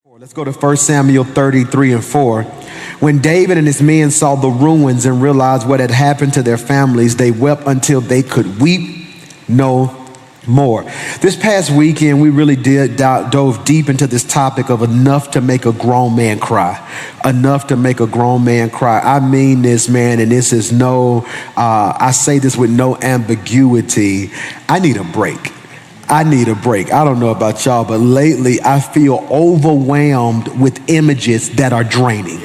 Let's go to 1 Samuel 33 and 4. When David and his men saw the ruins and realized what had happened to their families, they wept until they could weep no more. This past weekend, we really dove deep into this topic of enough to make a grown man cry. Enough to make a grown man cry. I mean this, man, and this is I say this with no ambiguity. I need a break. I need a break. I don't know about y'all, but lately I feel overwhelmed with images that are draining.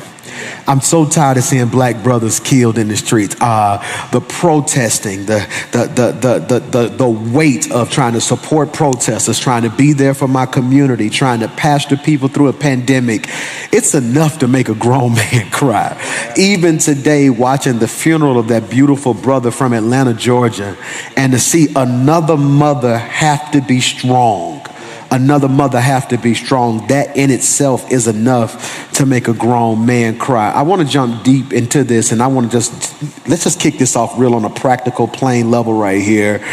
I'm so tired of seeing black brothers killed in the streets. The protesting, the weight of trying to support protesters, trying to be there for my community, trying to pastor people through a pandemic. It's enough to make a grown man cry. Even today, watching the funeral of that beautiful brother from Atlanta, Georgia, and to see another mother have to be strong. Another mother have to be strong. That in itself is enough to make a grown man cry. I want to jump deep into this, and I want to let's just kick this off real on a practical, plain level right here.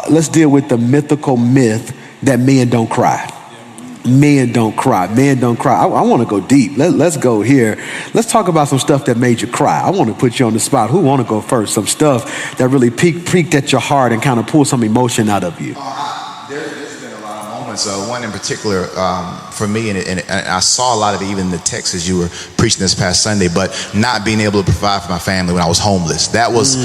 Let's deal with the mythical myth that men don't cry. Men don't cry. Men don't cry. I want to go deep. Let's go here. Let's talk about some stuff that made you cry. I want to put you on the spot. Who want to go first? Some stuff that really peaked at your heart and kind of pulled some emotion out of you. There's been a lot of moments. One in particular for me, and I saw a lot of it even in the text as you were preaching this past Sunday, but not being able to provide for my family when I was homeless. That was,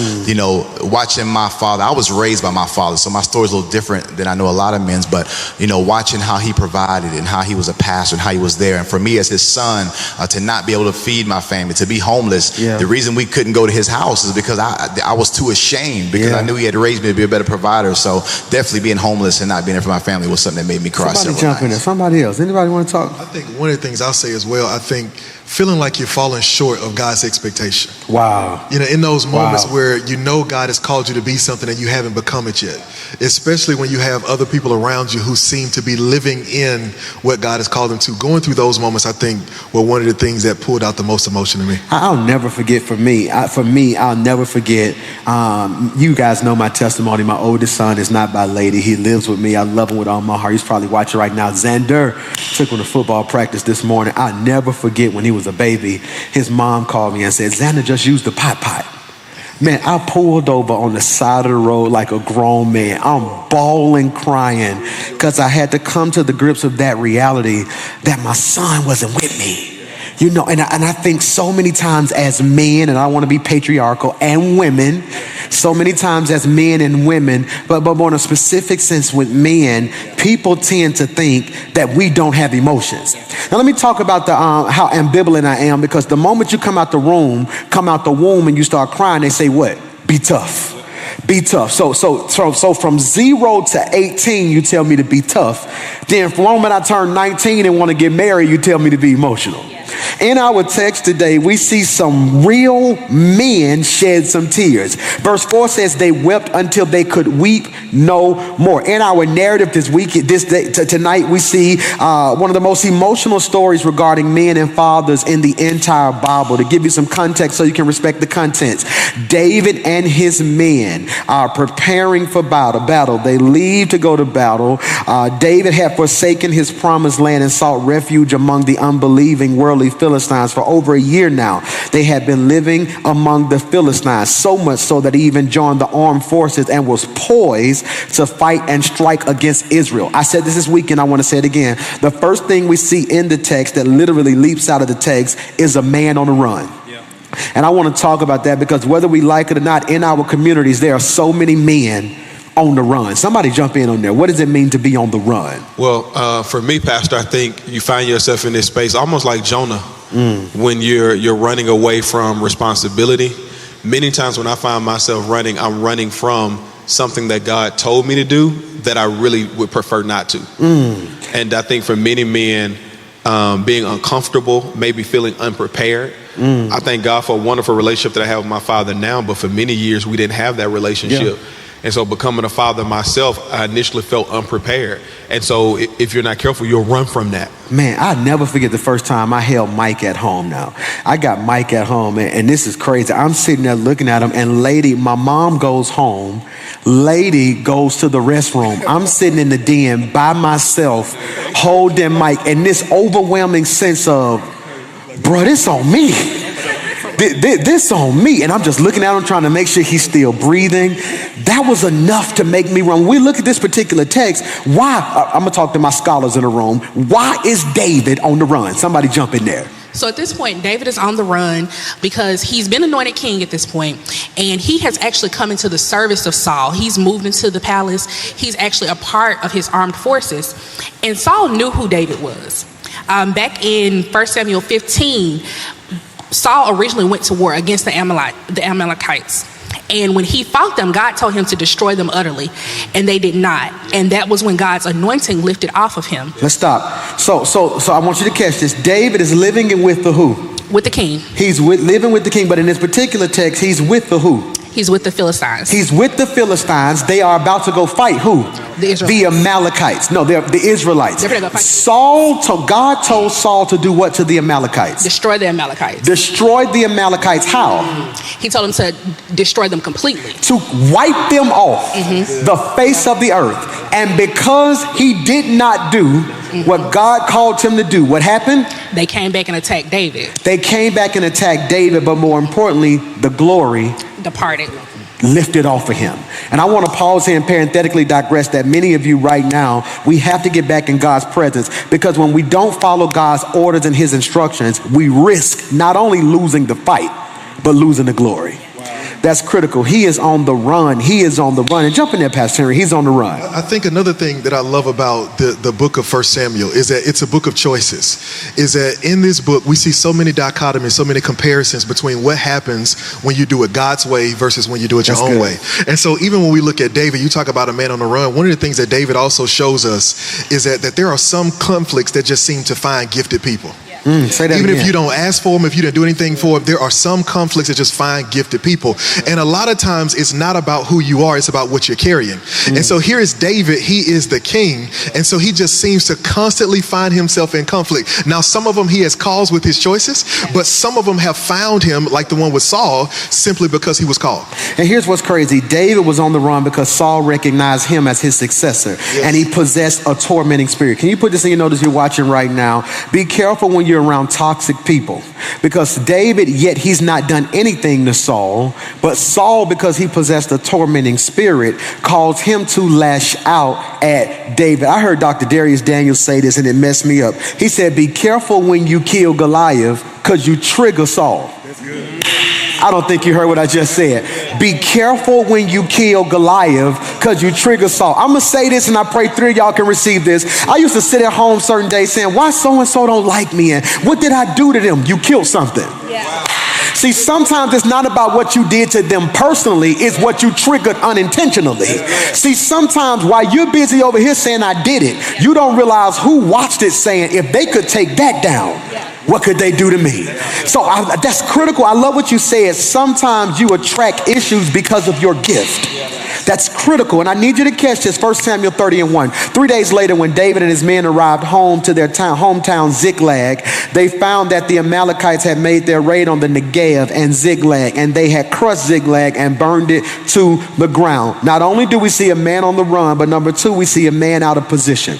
watching my father. I was raised by my father, so my story's a little different than I know a lot of men's, but, watching how he provided and how he was a pastor and how he was there. And for me as his son, to not be able to feed my family, to be homeless, the reason we couldn't go to his house is because I was too ashamed because I knew he had raised me to be a better provider. So definitely being homeless and not being there for my family was something that made me cry. Somebody jump in there. Somebody else. Anybody want to talk? I think one of the things I'll say as well, I think feeling like you're falling short of God's expectation. Wow. In those moments where God has called you to be something and you haven't become it yet. Especially when you have other people around you who seem to be living in what God has called them to. Going through those moments, I think, were one of the things that pulled out the most emotion in me. I'll never forget I'll never forget. You guys know my testimony. My oldest son is not by lady. He lives with me. I love him with all my heart. He's probably watching right now. Xander took him to football practice this morning. I'll never forget when he was a baby, his mom called me and said, Xander just used the pot. Man, I pulled over on the side of the road like a grown man. I'm bawling, crying, because I had to come to the grips with that reality that my son wasn't with me. And I think so many times as men, and I want to be patriarchal, and women, so many times as men and women, but more in a specific sense with men, people tend to think that we don't have emotions. Now let me talk about how ambivalent I am, because the moment you come out the womb and you start crying, they say what? Be tough. Be tough. So from 0 to 18, you tell me to be tough. Then from the moment I turn 19 and want to get married, you tell me to be emotional. In our text today, we see some real men shed some tears. Verse 4 says they wept until they could weep no more. In our narrative tonight, we see one of the most emotional stories regarding men and fathers in the entire Bible. To give you some context so you can respect the contents, David and his men are preparing for battle. They leave to go to battle. David had forsaken his promised land and sought refuge among the unbelieving worldly Philistines for over a year now. They had been living among the Philistines, so much so that he even joined the armed forces and was poised to fight and strike against Israel. I said this weekend, I want to say it again. The first thing we see in the text that literally leaps out of the text is a man on the run. And I want to talk about that because whether we like it or not, in our communities, there are so many men on the run. Somebody jump in on there. What does it mean to be on the run? Well, for me, Pastor, I think you find yourself in this space almost like Jonah when you're running away from responsibility. Many times when I find myself running, I'm running from something that God told me to do that I really would prefer not to. And I think for many men, being uncomfortable, maybe feeling unprepared. I thank God for a wonderful relationship that I have with my father now, but for many years we didn't have that relationship. And so becoming a father myself, I initially felt unprepared. And so if you're not careful, you'll run from that. Man, I'll never forget the first time I held Mike at home now. I got Mike at home, and this is crazy. I'm sitting there looking at him, and my mom goes home. Lady goes to the restroom. I'm sitting in the den by myself, holding Mike, and this overwhelming sense of, bro, this on me. This on me. And I'm just looking at him trying to make sure he's still breathing. That was enough to make me run. When we look at this particular text, why, I'm going to talk to my scholars in the room, why is David on the run? Somebody jump in there. So at this point, David is on the run because he's been anointed king at this point, and he has actually come into the service of Saul. He's moved into the palace. He's actually a part of his armed forces. And Saul knew who David was. Back in 1 Samuel 15, Saul originally went to war against the Amalekites. And when he fought them, God told him to destroy them utterly, and they did not. And that was when God's anointing lifted off of him. Let's stop. So I want you to catch this. David is living with the who? With the king. He's living with the king, but in this particular text, he's with the who? He's with the Philistines. He's with the Philistines. They are about to go fight who? The Israelites. The Amalekites. No, they're the Israelites. They're gonna go fight. God told Saul to do what to the Amalekites? Destroy the Amalekites. Destroy the Amalekites. How? He told him to destroy them completely. To wipe them off the face of the earth. And because he did not do what God called him to do, what happened? They came back and attacked David. They came back and attacked David, but more importantly, the glory Departed. lifted off of him. And I want to pause here and parenthetically digress that many of you right now, we have to get back in God's presence, because when we don't follow God's orders and his instructions, we risk not only losing the fight, but losing the glory. That's critical. He is on the run. He is on the run. And jump in there, Pastor Henry. He's on the run. I think another thing that I love about the book of 1 Samuel is that it's a book of choices. Is that in this book, we see so many dichotomies, so many comparisons between what happens when you do it God's way versus when you do it your own way. And so even when we look at David, you talk about a man on the run. One of the things that David also shows us is that there are some conflicts that just seem to find gifted people. Say that Even again. if you don't ask for them, if you didn't do anything for them, there are some conflicts that just find gifted people. And a lot of times it's not about who you are, it's about what you're carrying. And so here is David, he is the king. And so he just seems to constantly find himself in conflict. Now, some of them he has caused with his choices, but some of them have found him, like the one with Saul, simply because he was called. And here's what's crazy. David was on the run because Saul recognized him as his successor, and he possessed a tormenting spirit. Can you put this in your notice you're watching right now? Be careful when you're around toxic people, because David, yet he's not done anything to Saul, but Saul, because he possessed a tormenting spirit, caused him to lash out at David. I heard Dr. Darius Daniels say this and it messed me up. He said, be careful when you kill Goliath because you trigger Saul. I don't think you heard what I just said. Be careful when you kill Goliath because you trigger Saul. I'm going to say this and I pray 3 of y'all can receive this. I used to sit at home certain days saying, why so-and-so don't like me? And what did I do to them? You killed something. Yeah. See, sometimes it's not about what you did to them personally, it's what you triggered unintentionally. See, sometimes while you're busy over here saying I did it, you don't realize who watched it saying, if they could take that down, what could they do to me? So that's critical. I love what you said. Sometimes you attract issues because of your gift. That's critical. And I need you to catch this. 1 Samuel 30:1. 3 days later, when David and his men arrived home to their hometown Ziklag, they found that the Amalekites had made their raid on the Negev and Ziklag, and they had crushed Ziklag and burned it to the ground. Not only do we see a man on the run, but number 2, we see a man out of position.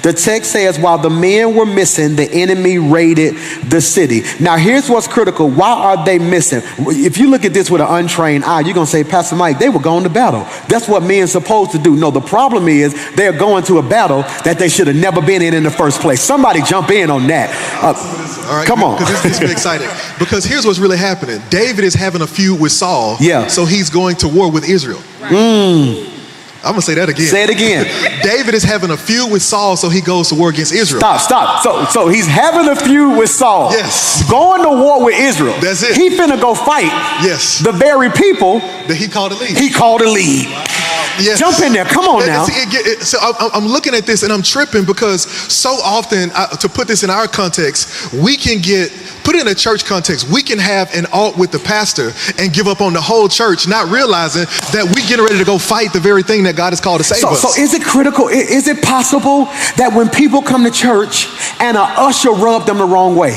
The text says, while the men were missing, the enemy raided the city. Now, here's what's critical. Why are they missing? If you look at this with an untrained eye, you're going to say, Pastor Mike, they were going to battle. That's what men are supposed to do. No, the problem is they're going to a battle that they should have never been in the first place. Somebody jump in on that. All right, come on. Because this gets me excited. Because here's what's really happening. David is having a feud with Saul. Yeah. So he's going to war with Israel. I'm going to say that again. Say it again. David is having a feud with Saul, so he goes to war against Israel. Stop. So he's having a feud with Saul. Yes. Going to war with Israel. That's it. He finna go fight. Yes. The very people That he called to lead. he called to lead. Yes. Jump in there. Come on now. So I'm looking at this and I'm tripping because so often, to put this in our context, we can get put it in a church context. We can have an alt with the pastor and give up on the whole church, not realizing that we getting ready to go fight the very thing that God has called to save us. So is it critical? Is it possible that when people come to church and an usher rub them the wrong way,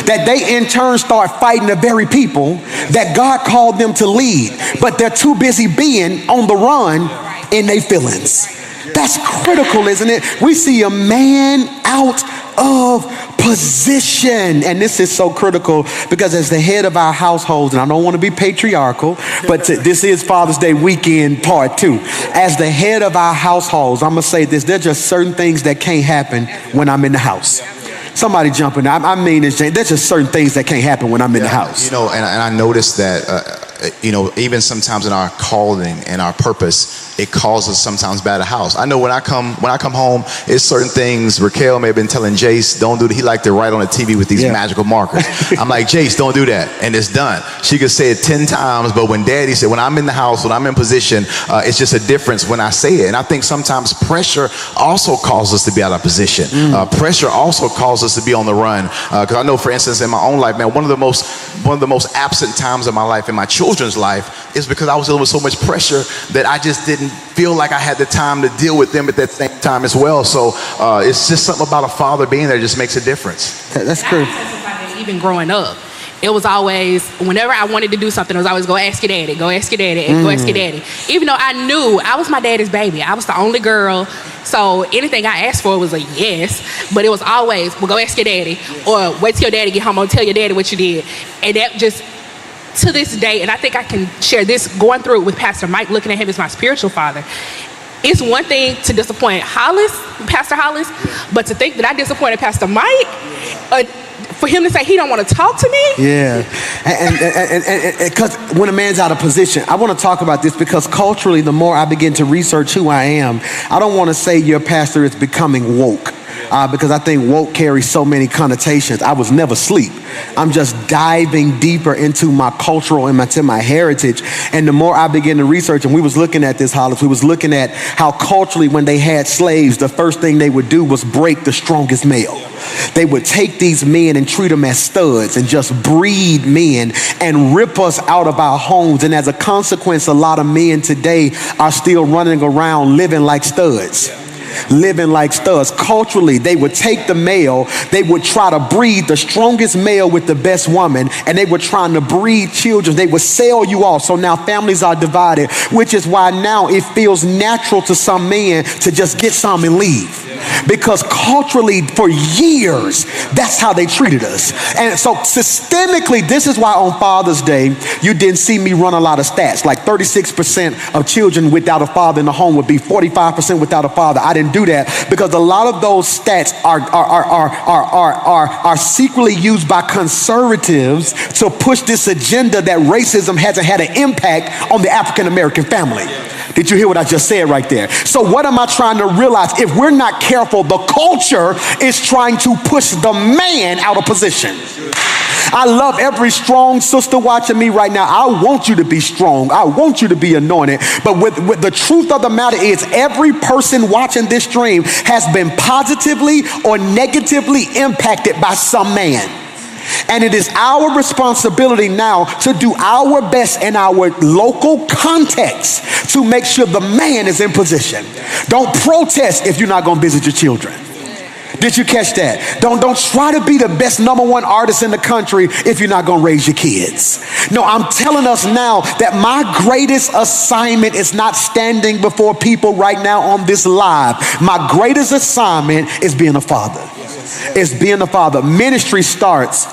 that they in turn start fighting the very people that God called them to lead, but they're too busy being on the run in their feelings? That's critical, isn't it? We see a man out of position. And this is so critical because as the head of our households, and I don't want to be patriarchal, but this is Father's Day weekend part 2. As the head of our households, I'm going to say this, there's just certain things that can't happen when I'm in the house. Somebody jumping. I mean, there's just certain things that can't happen when I'm in the house. You know, and I noticed that, you know, even sometimes in our calling and our purpose, it calls us sometimes by the house. I know when I come home, it's certain things. Raquel may have been telling Jace, don't do that. He liked to write on the TV with these magical markers. I'm like, Jace, don't do that. And it's done. She could say it 10 times, but when Daddy said, when I'm in the house, when I'm in position, it's just a difference when I say it. And I think sometimes pressure also calls us to be out of position. Pressure also calls us to be on the run. Because I know, for instance, in my own life, man, one of the most absent times of my life, in my children's life, is because I was dealing with so much pressure that I just didn't feel like I had the time to deal with them at that same time as well. So it's just something about a father being there just makes a difference. That's true. Even growing up, it was always, whenever I wanted to do something, it was always go ask your daddy, go ask your daddy, and go ask your daddy. Even though I knew I was my daddy's baby, I was the only girl, so anything I asked for was a yes, but it was always, well, go ask your daddy, or wait till your daddy get home and tell your daddy what you did. And that just, to this day, and I think I can share this, going through it with Pastor Mike, looking at him as my spiritual father. It's one thing to disappoint Pastor Hollis, but to think that I disappointed Pastor Mike, for him to say he don't want to talk to me. Yeah, and because when a man's out of position, I want to talk about this because culturally, the more I begin to research who I am, I don't want to say your pastor is becoming woke. Because I think woke carries so many connotations. I was never asleep. I'm just diving deeper into my cultural and into my heritage. And the more I begin to research, and we was looking at this, Hollis, we was looking at how culturally when they had slaves, the first thing they would do was break the strongest male. They would take these men and treat them as studs and just breed men and rip us out of our homes. And as a consequence, a lot of men today are still running around living like studs. Living like studs. Culturally, they would take the male, they would try to breed the strongest male with the best woman, and they were trying to breed children. They would sell you off. So now families are divided, which is why now it feels natural to some men to just get some and leave. Because culturally, for years, that's how they treated us. And so systemically, this is why on Father's Day, you didn't see me run a lot of stats. Like 36% of children without a father in the home would be 45% without a father. I didn't do that because a lot of those stats are secretly used by conservatives to push this agenda that racism hasn't had an impact on the African American family. Did you hear what I just said right there? So what am I trying to realize? If we're not careful, the culture is trying to push the man out of position. I love every strong sister watching me right now. I want you to be strong. I want you to be anointed. But with the truth of the matter is, every person watching this stream has been positively or negatively impacted by some man. And it is our responsibility now to do our best in our local context to make sure the man is in position. Don't protest if you're not going to visit your children. Did you catch that? Don't try to be the best #1 artist in the country if you're not going to raise your kids. No, I'm telling us now that my greatest assignment is not standing before people right now on this live. My greatest assignment is being a father. It's being a father. Ministry starts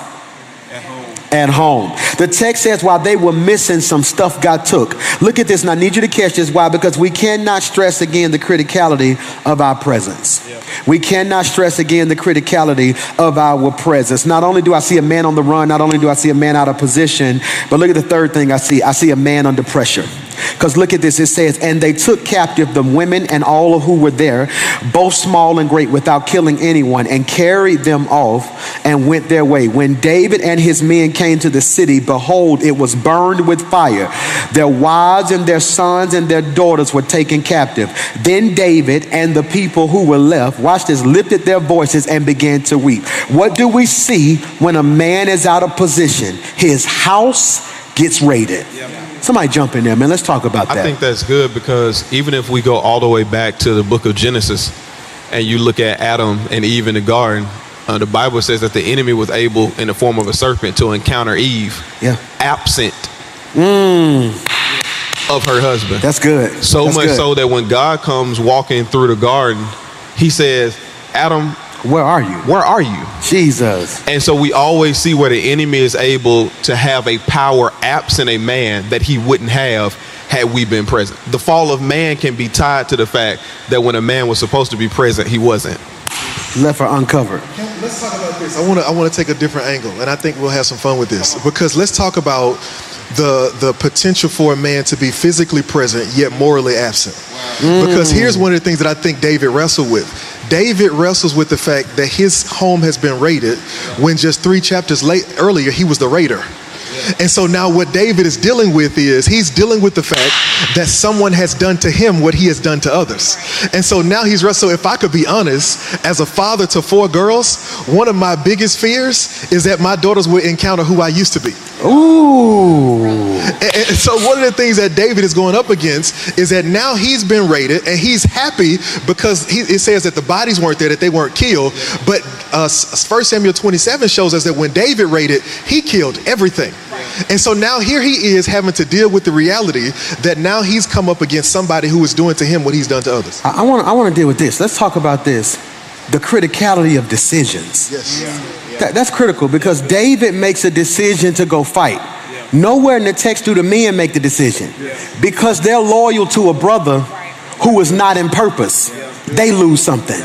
at home. The text says while they were missing, some stuff got took. Look at this, and I need you to catch this. Why? Because we cannot stress again the criticality of our presence. We cannot stress again the criticality of our presence. Not only do I see a man on the run, not only do I see a man out of position, but look at the third thing I see. I see a man under pressure. Because look at this, it says, and they took captive the women and all who were there, both small and great, without killing anyone, and carried them off and went their way. When David and his men came to the city, behold, it was burned with fire. Their wives and their sons sons and their daughters were taken captive. Then David and the people who were left, watch this, lifted their voices and began to weep. What do we see when a man is out of position? His house gets raided. Somebody jump in there, man. Let's talk about that. I think that's good because even if we go all the way back to the book of Genesis and you look at Adam and Eve in the garden, the Bible says that the enemy was able, in the form of a serpent, to encounter Eve absent of her husband. That's good. So That's much good. so that when God comes walking through the garden, he says, Adam, Where are you? where are you? Jesus. And so we always see where the enemy is able to have a power absent a man that he wouldn't have had we been present. The fall of man can be tied to the fact that when a man was supposed to be present, he wasn't. Left her uncovered. Let's talk about this. I want to take a different angle, and I think we'll have some fun with this, because let's talk about the potential for a man to be physically present yet morally absent. Because here's one of the things that I think David wrestled with. David wrestles with the fact that his home has been raided when just 3 chapters earlier he was the raider. And so now what David is dealing with is he's dealing with the fact that someone has done to him what he has done to others. And so now he's wrestling. If I could be honest, as a father to 4 girls, one of my biggest fears is that my daughters will encounter who I used to be. Ooh. And so one of the things that David is going up against is that now he's been raided and he's happy because it says that the bodies weren't there, that they weren't killed. But 1 Samuel 27 shows us that when David raided, he killed everything. And so now here he is having to deal with the reality that now he's come up against somebody who is doing to him what he's done to others. I want to deal with this. Let's talk about this. The criticality of decisions. Yes. That's critical because David makes a decision to go fight. Nowhere in the text do the men make the decision because they're loyal to a brother who is not in purpose. They lose something.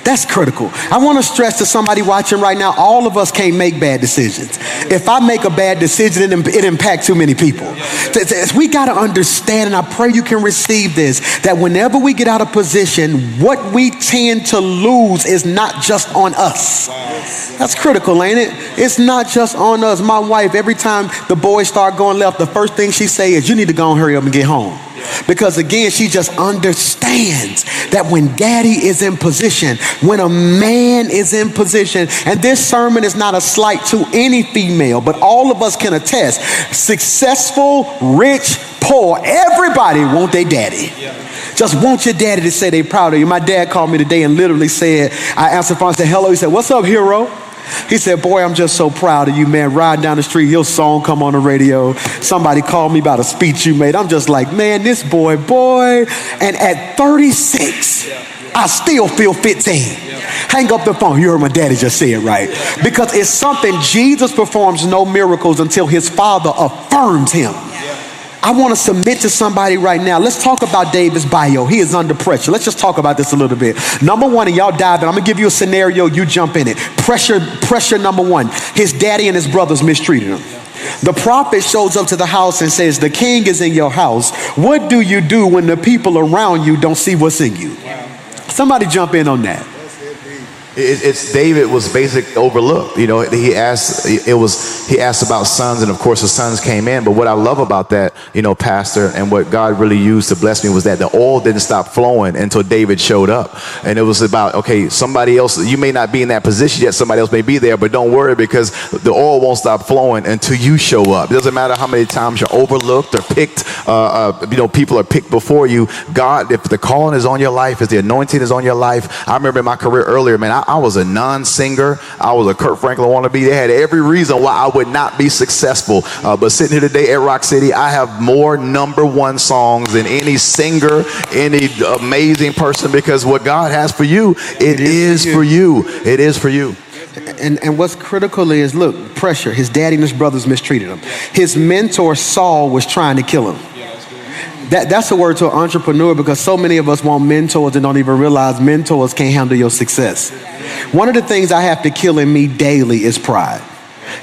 That's critical. I want to stress to somebody watching right now, all of us can't make bad decisions. If I make a bad decision, it impacts too many people. We got to understand, and I pray you can receive this, that whenever we get out of position, what we tend to lose is not just on us. That's critical, ain't it? It's not just on us. My wife, every time the boys start going left, the first thing she say is, you need to go and hurry up and get home. Because again, she just understands that when daddy is in position, when a man is in position, and this sermon is not a slight to any female, but all of us can attest, successful, rich, poor, everybody want their daddy. Just want your daddy to say they proud of you. My dad called me today and literally said, I answered the phone and said, hello. He said, what's up, hero? He said, boy, I'm just so proud of you, man. Riding down the street, your song come on the radio. Somebody called me about a speech you made. I'm just like, man, this boy. And at 36, I still feel 15. Hang up the phone. You heard my daddy just say it right. Because it's something, Jesus performs no miracles until his Father affirms him. I want to submit to somebody right now. Let's talk about David's bio. He is under pressure. Let's just talk about this a little bit. Number one, and y'all dive in. I'm going to give you a scenario. You jump in it. Pressure number one. His daddy and his brothers mistreated him. The prophet shows up to the house and says, the king is in your house. What do you do when the people around you don't see what's in you? Somebody jump in on that. It's David was basically overlooked. You know, he asked about sons, and of course the sons came in. But what I love about that, you know, Pastor, and what God really used to bless me was that the oil didn't stop flowing until David showed up. And it was about, okay, somebody else, you may not be in that position yet, somebody else may be there, but don't worry because the oil won't stop flowing until you show up. It doesn't matter how many times you're overlooked or picked, you know, people are picked before you. God, if the calling is on your life, if the anointing is on your life. I remember in my career earlier, man, I was a non-singer. I was a Kurt Franklin wannabe. They had every reason why I would not be successful. But sitting here today at Rock City, I have more #1 songs than any singer, any amazing person, because what God has for you, it is for you. It is for you. And what's critical is, look, pressure. His daddy and his brothers mistreated him. His mentor, Saul, was trying to kill him. That's a word to an entrepreneur, because so many of us want mentors and don't even realize mentors can't handle your success. One of the things I have to kill in me daily is pride.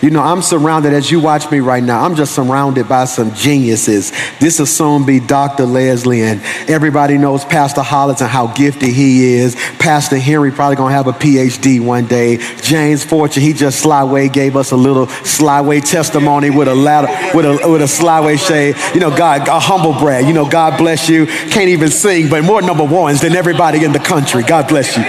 You know, I'm surrounded, as you watch me right now, I'm just surrounded by some geniuses. This will soon be Dr. Leslie, and everybody knows Pastor Hollins and how gifted he is. Pastor Henry probably gonna have a PhD one day. James Fortune, he just slyway gave us a little slyway testimony with a slyway shade. You know, God, a humble brag. You know, God bless you. Can't even sing, but more number ones than everybody in the country. God bless you.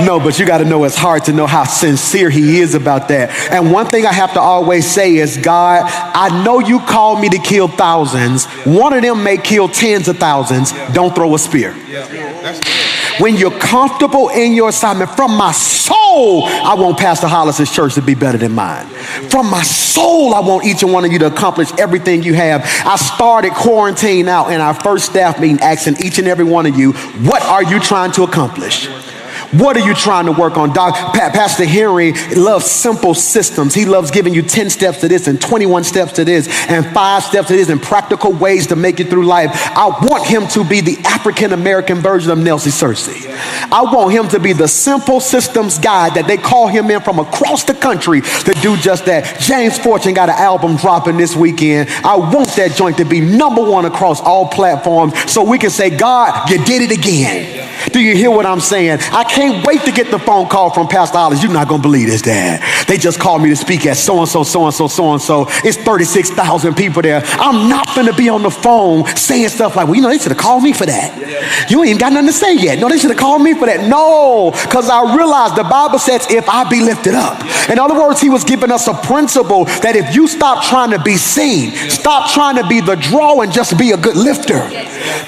No, but you got to know his heart to know how sincere he is about that. And one thing I have to always say is, God, I know you called me to kill thousands. One of them may kill tens of thousands. Don't throw a spear. When you're comfortable in your assignment, from my soul, I want Pastor Hollis's church to be better than mine. From my soul, I want each and one of you to accomplish everything you have. I started quarantine out in our first staff meeting, asking each and every one of you, what are you trying to accomplish? What are you trying to work on? Pastor Henry loves simple systems. He loves giving you 10 steps to this and 21 steps to this and 5 steps to this and practical ways to make it through life. I want him to be the African-American version of Nelsie Searcy. I want him to be the simple systems guy that they call him in from across the country to do just that. James Fortune got an album dropping this weekend. I want that joint to be #1 across all platforms so we can say, God, you did it again. Do you hear what I'm saying? I can't wait to get the phone call from Pastor Hollis. You're not going to believe this, Dad. They just called me to speak at so-and-so, so-and-so, so-and-so. It's 36,000 people there. I'm not going to be on the phone saying stuff like, well, you know, they should have called me for that. You ain't even got nothing to say yet. No, they should have called me for that. No, because I realized the Bible says, if I be lifted up. In other words, he was giving us a principle that if you stop trying to be seen, stop trying to be the draw and just be a good lifter,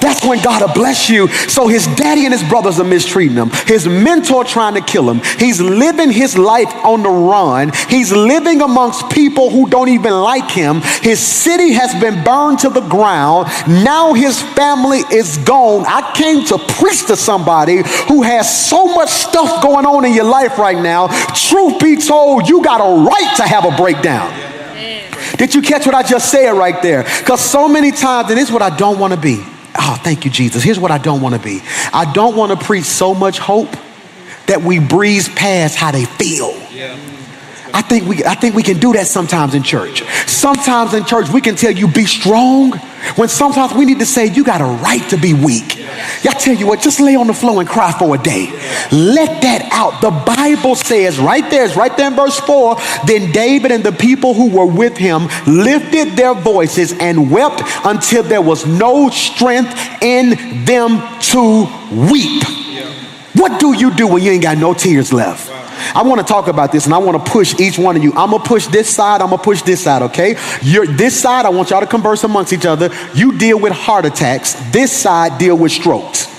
that's when God will bless you. So his daddy and his brothers are mistreating him. His mentor trying to kill him. He's living his life on the run. He's living amongst people who don't even like him. His city has been burned to the ground. Now his family is gone. I came to preach to somebody who has so much stuff going on in your life right now. Truth be told, you got a right to have a breakdown. Did you catch what I just said right there? Because so many times, and this is what I don't want to be. Oh, thank you, Jesus. Here's what I don't want to be. I don't want to preach so much hope that we breeze past how they feel. I think we can do that sometimes in church. Sometimes in church we can tell you be strong, when sometimes we need to say you got a right to be weak. I tell you what, just lay on the floor and cry for a day. Let that out. The Bible says right there, it's right there in verse 4, then David and the people who were with him lifted their voices and wept until there was no strength in them to weep. What do you do when you ain't got no tears left? I want to talk about this, and I want to push each one of you. I'm going to push this side. I'm going to push this side, okay? This side, I want y'all to converse amongst each other. You deal with heart attacks. This side deal with strokes.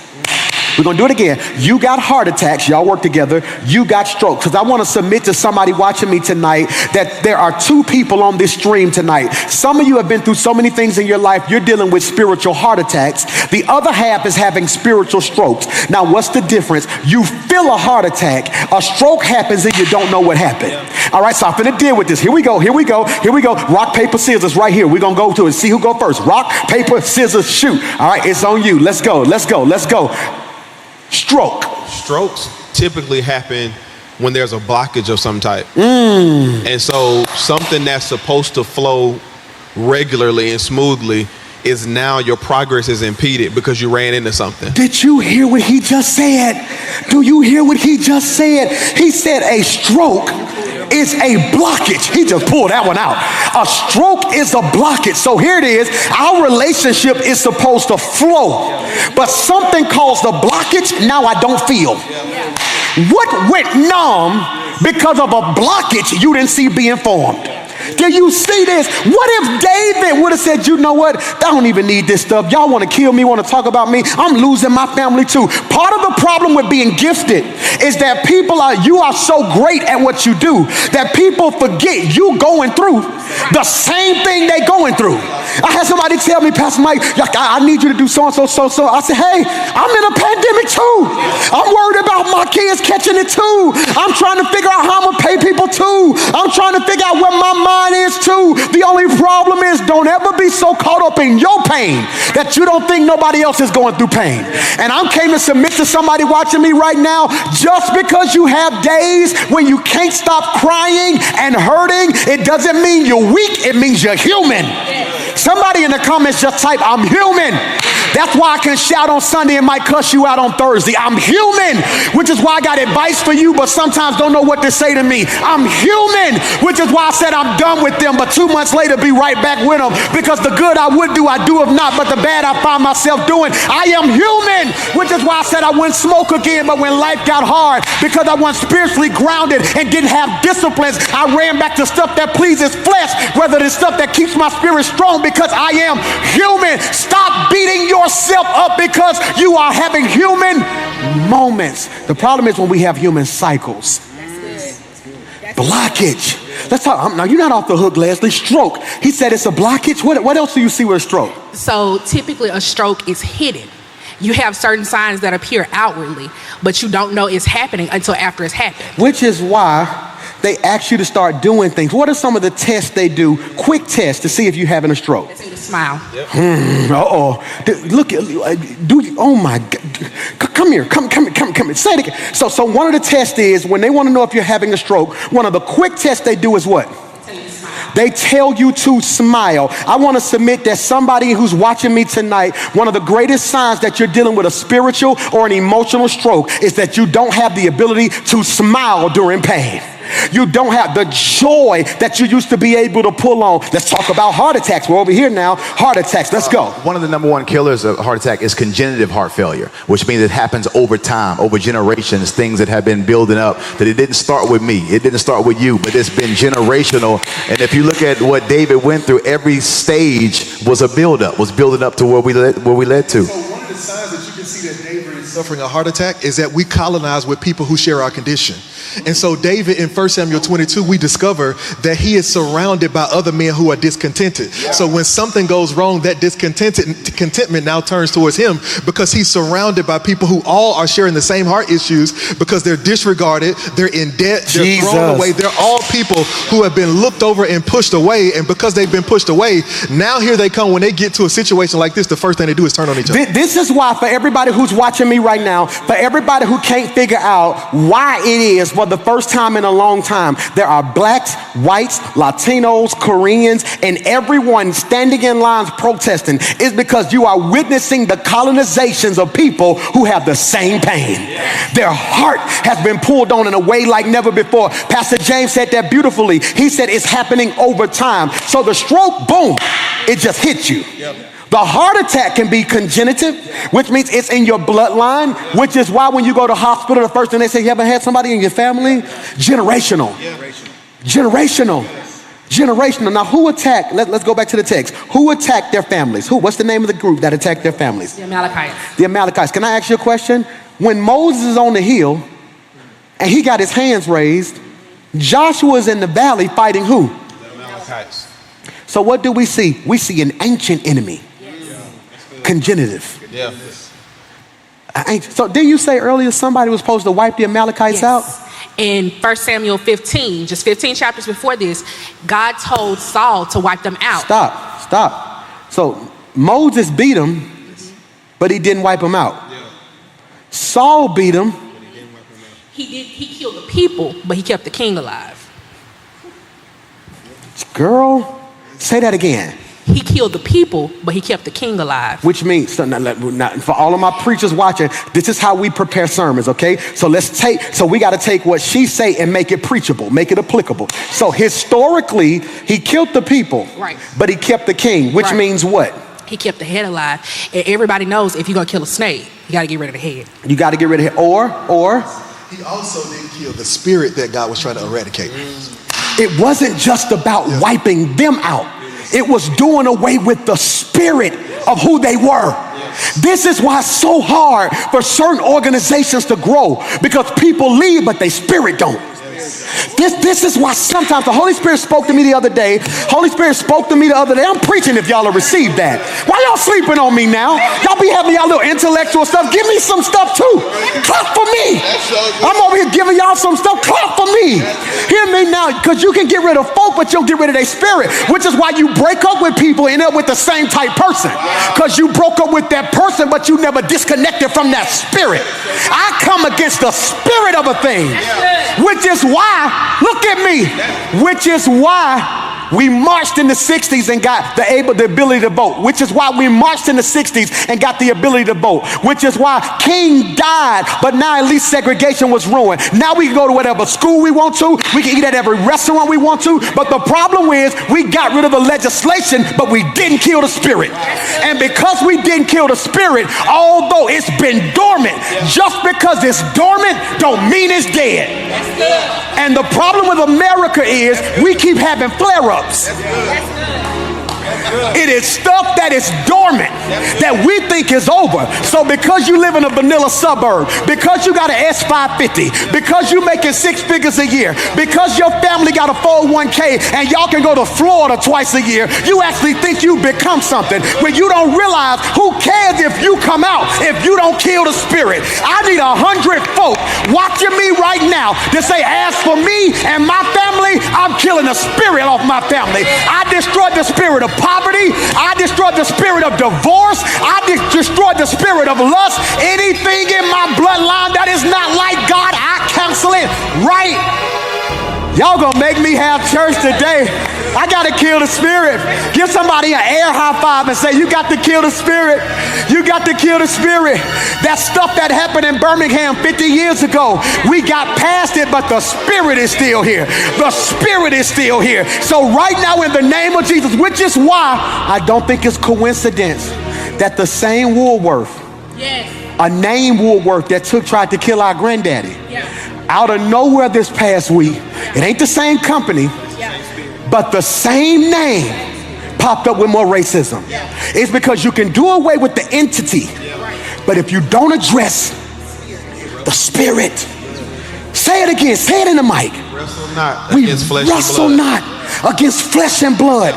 We're going to do it again. You got heart attacks. Y'all work together. You got strokes. Because I want to submit to somebody watching me tonight that there are 2 people on this stream tonight. Some of you have been through so many things in your life. You're dealing with spiritual heart attacks. The other half is having spiritual strokes. Now, what's the difference? You feel a heart attack. A stroke happens and you don't know what happened. All right, so I'm going to deal with this. Here we go. Here we go. Here we go. Rock, paper, scissors right here. We're going to go to it. See who go first. Rock, paper, scissors, shoot. All right, it's on you. Let's go. Let's go. Let's go. Strokes typically happen when there's a blockage of some type. And so something that's supposed to flow regularly and smoothly is now your progress is impeded because you ran into something. Did you hear what he just said? Do you hear what he just said? He said a stroke is a blockage. He just pulled that one out. A stroke is a blockage. So here it is. Our relationship is supposed to flow, but something caused a blockage. Now I don't feel. What went numb because of a blockage you didn't see being formed? Do you see this? What if David would have said, you know what? I don't even need this stuff. Y'all want to kill me, want to talk about me? I'm losing my family too. Part of the problem with being gifted is that you are so great at what you do that people forget you going through the same thing they going through. I had somebody tell me, Pastor Mike, I need you to do so-and-so, so-and-so. I said, hey, I'm in a pandemic too. I'm worried about my kids catching it too. I'm trying to figure out how I'm going to pay people too. I'm trying to figure out where my mind is experience too. The only problem is don't ever be so caught up in your pain that you don't think nobody else is going through pain. And I came to submit to somebody watching me right now, just because you have days when you can't stop crying and hurting, it doesn't mean you're weak, it means you're human. Somebody in the comments just type, I'm human. That's why I can shout on Sunday and might cuss you out on Thursday. I'm human, which is why I got advice for you, but sometimes don't know what to say to me. I'm human, which is why I said I'm done with them, but 2 months later be right back with them, because the good I would do, I do if not, but the bad I find myself doing. I am human, which is why I said I wouldn't smoke again, but when life got hard, because I wasn't spiritually grounded and didn't have disciplines, I ran back to stuff that pleases flesh rather than stuff that keeps my spirit strong, because I am human. Stop beating yourself up because you are having human moments. The problem is when we have human cycles. Blockage. Let's talk. Now, you're not off the hook, Leslie. Stroke. He said it's a blockage. What else do you see with a stroke? So typically a stroke is hidden. You have certain signs that appear outwardly, but you don't know it's happening until after it's happened. Which is why they ask you to start doing things. What are some of the tests they do? Quick tests to see if you're having a stroke. Let's see the smile. Look, oh my God. Come here. Say it again. So one of the tests is when they want to know if you're having a stroke, one of the quick tests they do is what? They tell you to smile. I want to submit that somebody who's watching me tonight, one of the greatest signs that you're dealing with a spiritual or an emotional stroke is that you don't have the ability to smile during pain. You don't have the joy that you used to be able to pull on. Let's talk about heart attacks. We're over here now. Heart attacks. Let's go. One of the number one killers of heart attack is congenital heart failure, which means it happens over time, over generations, things that have been building up, that it didn't start with me. It didn't start with you, but it's been generational. And if you look at what David went through, every stage was a buildup, was building up to where we led to. So one of the signs that you can see that David is suffering a heart attack is that we colonize with people who share our condition. And so David in 1 Samuel 22, we discover that he is surrounded by other men who are discontented. Yeah. So when something goes wrong, that contentment now turns towards him, because he's surrounded by people who all are sharing the same heart issues, because they're disregarded, they're in debt, they're thrown away. They're all people who have been looked over and pushed away. And because they've been pushed away, now here they come. When they get to a situation like this, the first thing they do is turn on each other. This is why, for everybody who's watching me right now, for everybody who can't figure out why it is for the first time in a long time, there are blacks, whites, Latinos, Koreans, and everyone standing in lines protesting, is because you are witnessing the colonizations of people who have the same pain. Their heart has been pulled on in a way like never before. Pastor James said that beautifully. He said it's happening over time. So the stroke, boom, it just hits you. The heart attack can be congenital, which means it's in your bloodline, which is why when you go to hospital, the first thing they say, you ever had somebody in your family? Generational. Generational. Now, who attacked? Let's go back to the text. Who attacked their families? What's the name of the group that attacked their families? The Amalekites. The Amalekites. Can I ask you a question? When Moses is on the hill and he got his hands raised, Joshua is in the valley fighting who? The Amalekites. So what do we see? We see an ancient enemy. Congenitive. Yeah. So didn't you say earlier somebody was supposed to wipe the Amalekites out? In 1 Samuel 15, just 15 chapters before this, God told Saul to wipe them out. Stop. So Moses beat him, but he didn't wipe them out. Saul beat him. He killed the people, but he kept the king alive. Girl, say that again. He killed the people, but he kept the king alive. Which means, for all of my preachers watching, this is how we prepare sermons, okay? So we got to take what she say and make it preachable, make it applicable. So historically, he killed the people, right, but he kept the king, which means what? He kept the head alive. And everybody knows if you're going to kill a snake, you got to get rid of the head. You got to get rid of it. Or? He also didn't kill the spirit that God was trying to eradicate. It wasn't just about wiping them out. It was doing away with the spirit of who they were. This is why it's so hard for certain organizations to grow, because people leave, but their spirit don't. This is why sometimes the Holy Spirit spoke to me the other day. Holy Spirit spoke to me the other day. I'm preaching if y'all have received that. Why y'all sleeping on me now? Y'all be having y'all little intellectual stuff. Give me some stuff too. Clap for me. I'm over here giving y'all some stuff. Clap for me. Hear me now, because you can get rid of folk, but you'll get rid of their spirit, which is why you break up with people and end up with the same type person. Because you broke up with that person, but you never disconnected from that spirit. I come against the spirit of a thing, which is why, look at me, which is why we marched in the 60s and got the ability to vote, which is why we marched in the 60s and got the ability to vote, which is why King died, but now at least segregation was ruined. Now we can go to whatever school we want to, we can eat at every restaurant we want to, but the problem is we got rid of the legislation, but we didn't kill the spirit. And because we didn't kill the spirit, although it's been dormant, just because it's dormant don't mean it's dead. And the problem with America is we keep having flare-ups. It is stuff that is dormant that we think is over. So because you live in a vanilla suburb, because you got an S550, because you're making 6 figures a year, because your family got a 401k and y'all can go to Florida twice a year, you actually think you've become something when you don't realize who cares if you come out if you don't kill the spirit. I need 100 folk watching me right now to say, as for me and my family, I'm killing the spirit off my family. I destroyed the spirit of poverty. I destroyed the spirit of divorce. I destroyed the spirit of lust. Anything in my bloodline that is not like God, I cancel it right. Y'all gonna make me have church today. I gotta kill the spirit. Give somebody an air high five and say, you got to kill the spirit. You got to kill the spirit. That stuff that happened in Birmingham 50 years ago, we got past it, but the spirit is still here. The spirit is still here. So right now in the name of Jesus, which is why I don't think it's coincidence that the same Woolworth, a name Woolworth that tried to kill our granddaddy, out of nowhere this past week, it ain't the same company, but the same name popped up with more racism. It's because you can do away with the entity, but if you don't address the spirit, say it again, say it in the mic. Wrestle not We against flesh wrestle and blood. not against flesh and blood.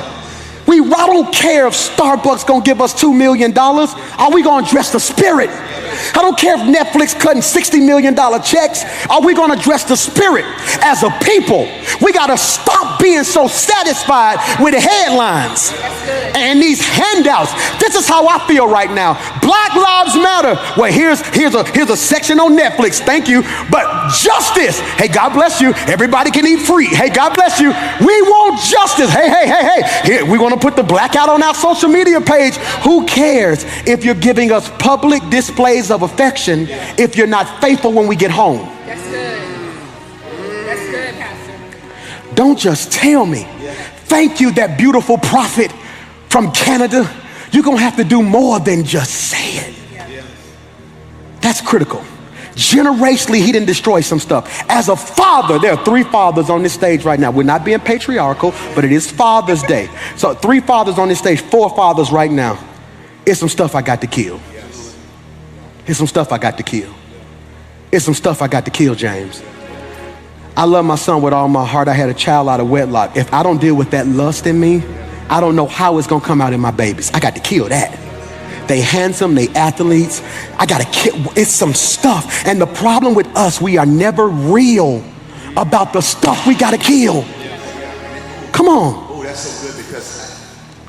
I don't care if Starbucks gonna give us $2 million. Are we gonna address the spirit? I don't care if Netflix cutting $60 million checks. Are we gonna address the spirit? As a people, we gotta stop being so satisfied with the headlines and these handouts. This is how I feel right now. Black Lives Matter. Well, here's a section on Netflix. Thank you. But justice. Hey, God bless you. Everybody can eat free. Hey, God bless you. We want justice. Hey. Here, we want to put the blackout on our social media page. Who cares if you're giving us public displays of affection if you're not faithful when we get home? That's good. That's good, Pastor. Don't just tell me. Thank you, that beautiful prophet from Canada. You're going to have to do more than just say it. That's critical. Generationally, he didn't destroy some stuff. As a father, there are 3 fathers on this stage right now. We're not being patriarchal, but it is Father's Day. So 3 fathers on this stage, 4 fathers right now. It's some stuff I got to kill. It's some stuff I got to kill. It's some stuff I got to kill, James. I love my son with all my heart. I had a child out of wedlock. If I don't deal with that lust in me, I don't know how it's gonna come out in my babies. I got to kill that. They handsome, they athletes. I gotta kill, it's some stuff. And the problem with us, we are never real about the stuff we gotta kill. Come on. Oh, that's so good, because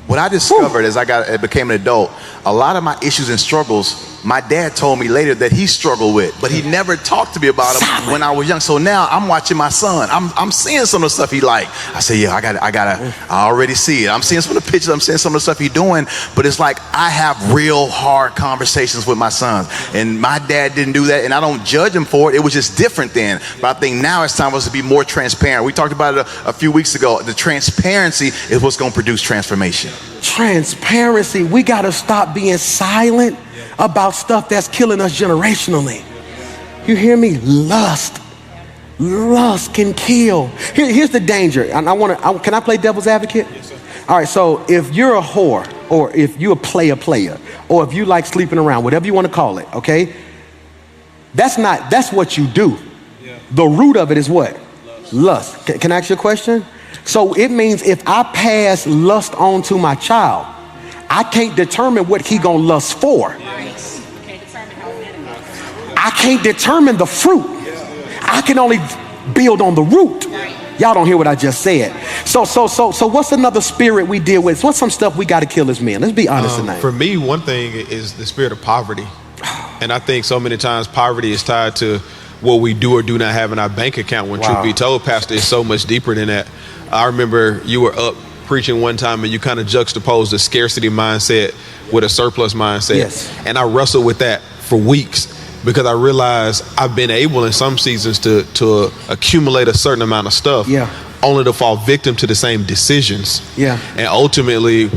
what I discovered as I became an adult, a lot of my issues and struggles, my dad told me later that he struggled with, but he never talked to me about them when I was young. So now I'm watching my son. I'm seeing some of the stuff he like. I say, yeah, I already see it. I'm seeing some of the pictures. I'm seeing some of the stuff he's doing. But it's like I have real hard conversations with my sons, and my dad didn't do that, and I don't judge him for it. It was just different then. But I think now it's time for us to be more transparent. We talked about it a few weeks ago. The transparency is what's going to produce transformation. Transparency. We got to stop being silent about stuff that's killing us generationally. You hear me? Lust can kill. Here's the danger. Can I play devil's advocate? Yes, sir. All right, so if you're a whore, or if you're a player, or if you like sleeping around, whatever you want to call it, okay? That's what you do. Yeah. The root of it is what? Lust. Can I ask you a question? So it means if I pass lust on to my child, I can't determine what he gonna lust for. I can't determine the fruit. I can only build on the root. Y'all don't hear what I just said. So what's another spirit we deal with? What's some stuff we got to kill as men? Let's be honest tonight. For me, one thing is the spirit of poverty. And I think so many times poverty is tied to what we do or do not have in our bank account, when truth be told, Pastor, it's so much deeper than that. I remember you were up preaching one time and you kind of juxtaposed a scarcity mindset with a surplus mindset. Yes. And I wrestled with that for weeks, because I realized I've been able in some seasons to accumulate a certain amount of stuff, only to fall victim to the same decisions. And ultimately,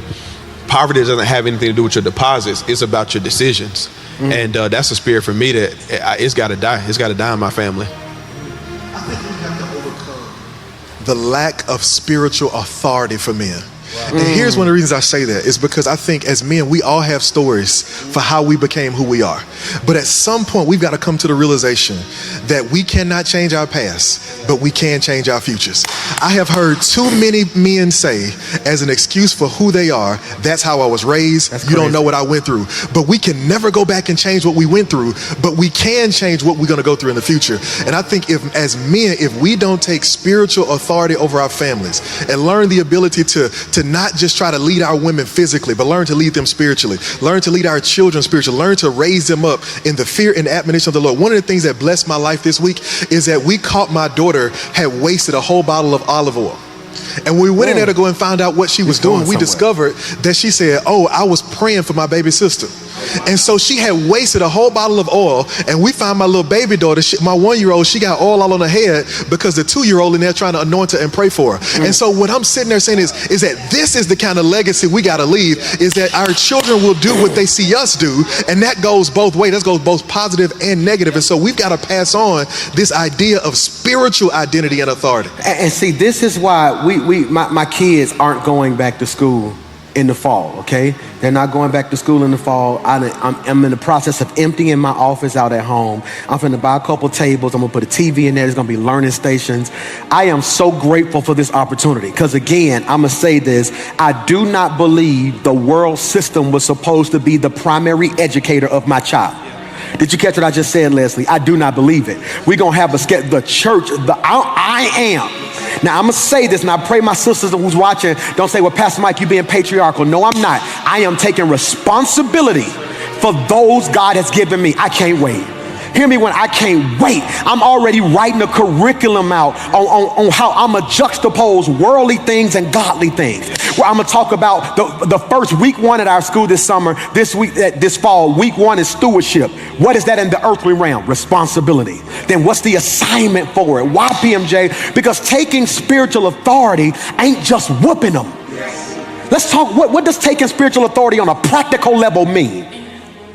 poverty doesn't have anything to do with your deposits. It's about your decisions. And that's a spirit for me that it's got to die. It's got to die in my family. I think we have to overcome the lack of spiritual authority for men. And here's one of the reasons I say that is because I think as men, we all have stories for how we became who we are. But at some point, we've got to come to the realization that we cannot change our past, but we can change our futures. I have heard too many men say as an excuse for who they are, that's how I was raised. You don't know what I went through. But we can never go back and change what we went through, but we can change what we're going to go through in the future. And I think if as men, if we don't take spiritual authority over our families and learn the ability to not just try to lead our women physically, but learn to lead them spiritually, learn to lead our children spiritually, learn to raise them up in the fear and admonition of the Lord. One of the things that blessed my life this week is that we caught my daughter had wasted a whole bottle of olive oil. And when we went in there to go and find out what she was doing, we discovered that she said, oh, I was praying for my baby sister. And so she had wasted a whole bottle of oil, and we found my little baby daughter, my 1-year-old, she got oil all on her head because the 2-year-old in there trying to anoint her and pray for her. And so what I'm sitting there saying is that this is the kind of legacy we got to leave, is that our children will do what they see us do, and that goes both ways. That goes both positive and negative. And so we've got to pass on this idea of spiritual identity and authority. And see, this is why my kids aren't going back to school in the fall, okay? They're not going back to school in the fall. I'm in the process of emptying my office out at home. I'm finna buy a couple tables. I'm gonna put a TV in there. There's gonna be learning stations. I am so grateful for this opportunity, because again, I'm gonna say this, I do not believe the world system was supposed to be the primary educator of my child. Did you catch what I just said, Leslie? I do not believe it. We're going to have the church, I am. Now, I'm going to say this, and I pray my sisters who's watching don't say, well, Pastor Mike, you being patriarchal. No, I'm not. I am taking responsibility for those God has given me. I can't wait. Hear me when I can't wait. I'm already writing a curriculum out on how I'm going to juxtapose worldly things and godly things. Where I'm going to talk about the first week 1 at our school this summer, this fall, week 1 is stewardship. What is that in the earthly realm? Responsibility. Then what's the assignment for it? Why, PMJ? Because taking spiritual authority ain't just whooping them. Let's talk, what does taking spiritual authority on a practical level mean?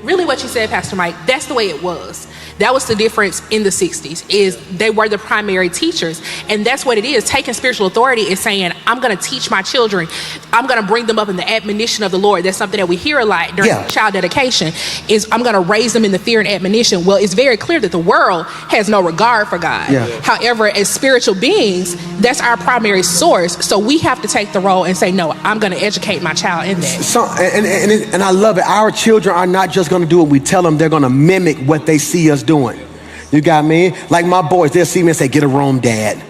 Really what you said, Pastor Mike, that's the way it was. That was the difference in the 60s, is they were the primary teachers. And that's what it is. Taking spiritual authority is saying, I'm going to teach my children. I'm going to bring them up in the admonition of the Lord. That's something that we hear a lot during child dedication, is I'm going to raise them in the fear and admonition. Well, it's very clear that the world has no regard for God. However, as spiritual beings, that's our primary source. So we have to take the role and say, no, I'm going to educate my child in that. So, and I love it. Our children are not just going to do what we tell them. They're going to mimic what they see us doing. You got me? Like my boys, they'll see me and say, get a room, Dad.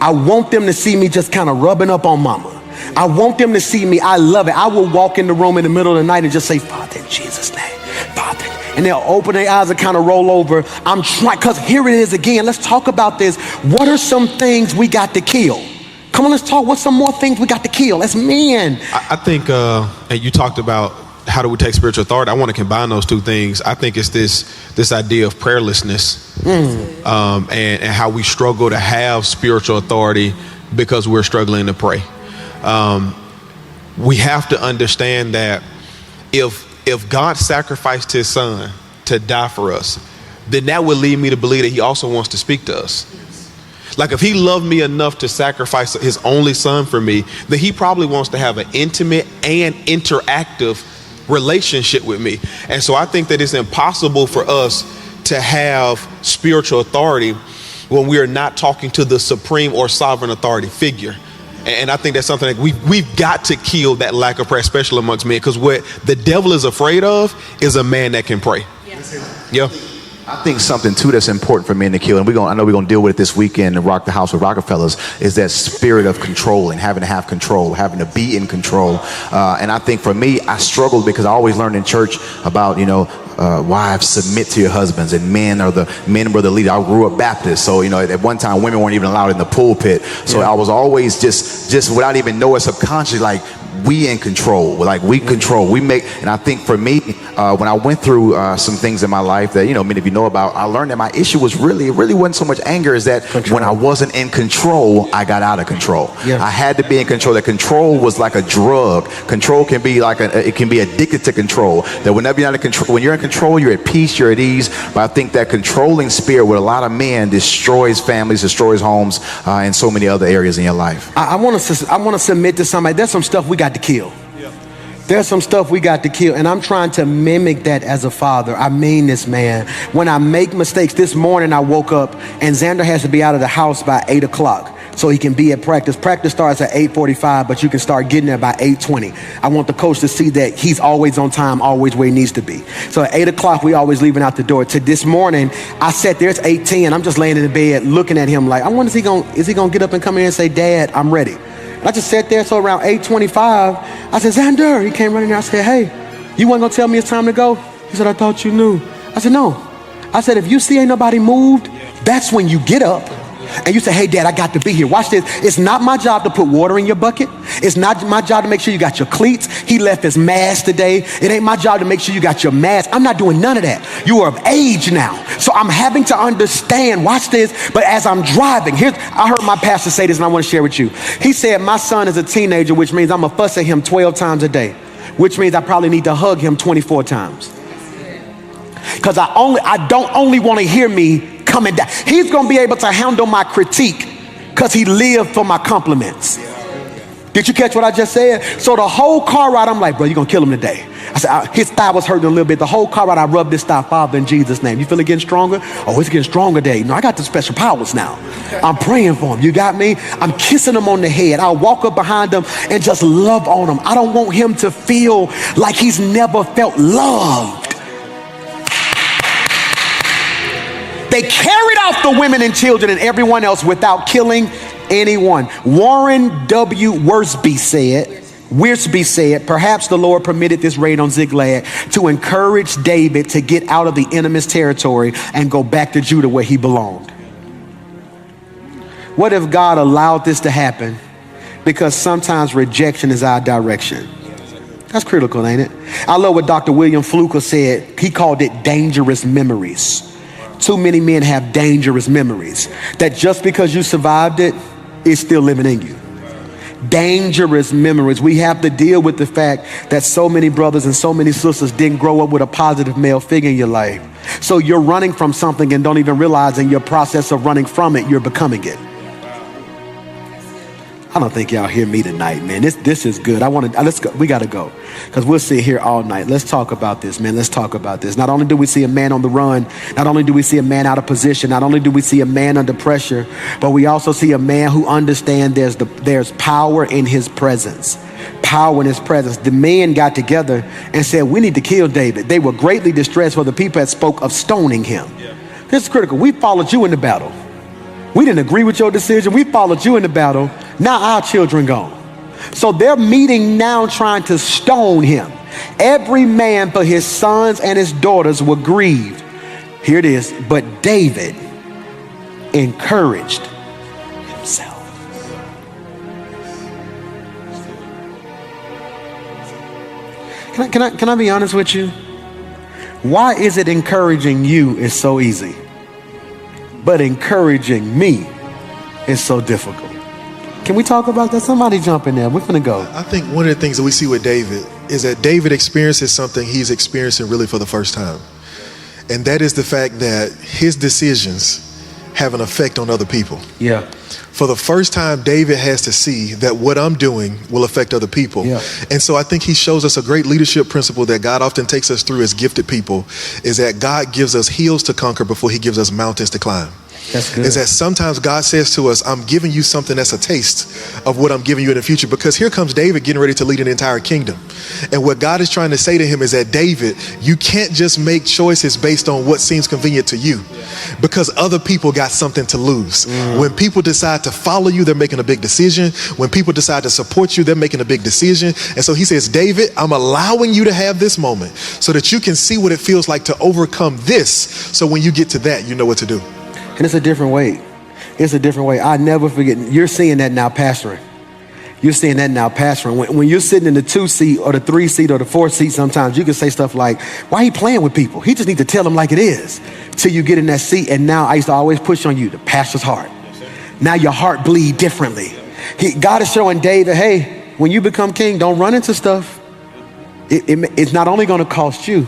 I want them to see me just kind of rubbing up on Mama. I want them to see me. I love it. I will walk in the room in the middle of the night and just say, Father, in Jesus' name, Father. And they'll open their eyes and kind of roll over. I'm trying, because here it is again. Let's talk about this. What are some things we got to kill? Come on, let's talk. What's some more things we got to kill as men? I think, and you talked about how do we take spiritual authority? I want to combine those two things. I think it's this idea of prayerlessness, and how we struggle to have spiritual authority because we're struggling to pray. We have to understand that if God sacrificed his son to die for us, then that would lead me to believe that he also wants to speak to us. Like if he loved me enough to sacrifice his only son for me, then he probably wants to have an intimate and interactive relationship with me. And so I think that it's impossible for us to have spiritual authority when we are not talking to the supreme or sovereign authority figure. And I think that's something that we've got to kill, that lack of prayer, especially amongst men, because what the devil is afraid of is a man that can pray. Yeah. I think something too that's important for men to kill, and I know we're gonna deal with it this weekend and rock the house with Rockefellers, is that spirit of control and having to have control, having to be in control. And I think for me, I struggled because I always learned in church about, wives, submit to your husbands, and men were the leader. I grew up Baptist, so at one time women weren't even allowed in the pulpit. So I was always just without even knowing subconsciously, like, we in control, like we control, we make. And I think for me, when I went through some things in my life that many of you know about, I learned that my issue was it really wasn't so much anger, is that when I wasn't in control, I got out of control. I had to be in control. That control was like a drug. Control can be like it can be addicted to control. That whenever you're not in control, when you're in control, you're at peace, you're at ease. But I think that controlling spirit with a lot of men destroys families, destroys homes, and so many other areas in your life. I want to submit to somebody. There's some stuff we got to kill. There's some stuff we got to kill, and I'm trying to mimic that as a father. I mean this, man. When I make mistakes, this morning I woke up and Xander has to be out of the house by 8 o'clock so he can be at practice. Practice starts at 8:45, but you can start getting there by 8:20. I want the coach to see that he's always on time, always where he needs to be. So at 8 o'clock, we always leaving out the door. To this morning, I sat there, it's 8:10. I'm just laying in the bed looking at him like, I wonder is he gonna get up and come in and say, Dad, I'm ready. I just sat there, so around 8:25, I said, Xander. He came running there. I said, hey, you weren't gonna tell me it's time to go? He said, I thought you knew. I said, no. I said, if you see ain't nobody moved, that's when you get up and you say, hey, Dad, I got to be here. Watch this. It's not my job to put water in your bucket. It's not my job to make sure you got your cleats. He left his mask today. It ain't my job to make sure you got your mask. I'm not doing none of that. You are of age now. So I'm having to understand, watch this, but as I'm driving, I heard my pastor say this and I want to share with you. He said, my son is a teenager, which means I'm going to fuss at him 12 times a day, which means I probably need to hug him 24 times. Because I don't only want to hear me coming down. He's going to be able to handle my critique because he lived for my compliments. Did you catch what I just said? So the whole car ride, I'm like, bro, you're going to kill him today. I said, his thigh was hurting a little bit. The whole car ride, I rubbed his thigh, Father, in Jesus' name. You feel it getting stronger? Oh, it's getting stronger today. No, I got the special powers now. I'm praying for him. You got me? I'm kissing him on the head. I'll walk up behind him and just love on him. I don't want him to feel like he's never felt loved. They carried off the women and children and everyone else without killing anyone. Warren W. Wiersbe said, perhaps the Lord permitted this raid on Ziklag to encourage David to get out of the enemy's territory and go back to Judah where he belonged. What if God allowed this to happen? Because sometimes rejection is our direction. That's critical, ain't it? I love what Dr. William Fluker said. He called it dangerous memories. Too many men have dangerous memories that just because you survived it, it's still living in you. Dangerous memories. We have to deal with the fact that so many brothers and so many sisters didn't grow up with a positive male figure in your life. So you're running from something and don't even realize in your process of running from it, you're becoming it. I don't think y'all hear me tonight, man. This is good. Let's go. We got to go because we'll sit here all night. Let's talk about this, man. Let's talk about this. Not only do we see a man on the run, not only do we see a man out of position, not only do we see a man under pressure, but we also see a man who understands there's power in his presence. Power in his presence. The men got together and said, we need to kill David. They were greatly distressed for the people that spoke of stoning him. This is critical. We followed you in the battle. We didn't agree with your decision. We followed you in the battle. Now our children gone. So they're meeting now trying to stone him. Every man for his sons and his daughters were grieved. Here it is. But David encouraged himself. Can I be honest with you? Why is it encouraging you is so easy, but encouraging me is so difficult? Can we talk about that? Somebody jump in there. We're gonna go. I think one of the things that we see with David is that David experiences something he's experiencing really for the first time. And that is the fact that his decisions have an effect on other people. Yeah. For the first time, David has to see that what I'm doing will affect other people. Yeah. And so I think he shows us a great leadership principle that God often takes us through as gifted people, is that God gives us hills to conquer before he gives us mountains to climb. That's good. Is that sometimes God says to us, I'm giving you something that's a taste of what I'm giving you in the future. Because here comes David getting ready to lead an entire kingdom. And what God is trying to say to him is that, David, you can't just make choices based on what seems convenient to you, because other people got something to lose. When people decide to follow you, they're making a big decision. When people decide to support you, they're making a big decision. And so he says, David, I'm allowing you to have this moment so that you can see what it feels like to overcome this. So when you get to that, you know what to do. And it's a different way. It's a different way. I never forget. You're seeing that now pastoring. You're seeing that now pastoring. When you're sitting in the 2 seat or the 3 seat or the 4 seat, sometimes you can say stuff like, why he playing with people? He just need to tell them like it is till you get in that seat. And now I used to always push on you, the pastor's heart. Now your heart bleed differently. God is showing David, hey, when you become king, don't run into stuff. It's not only going to cost you.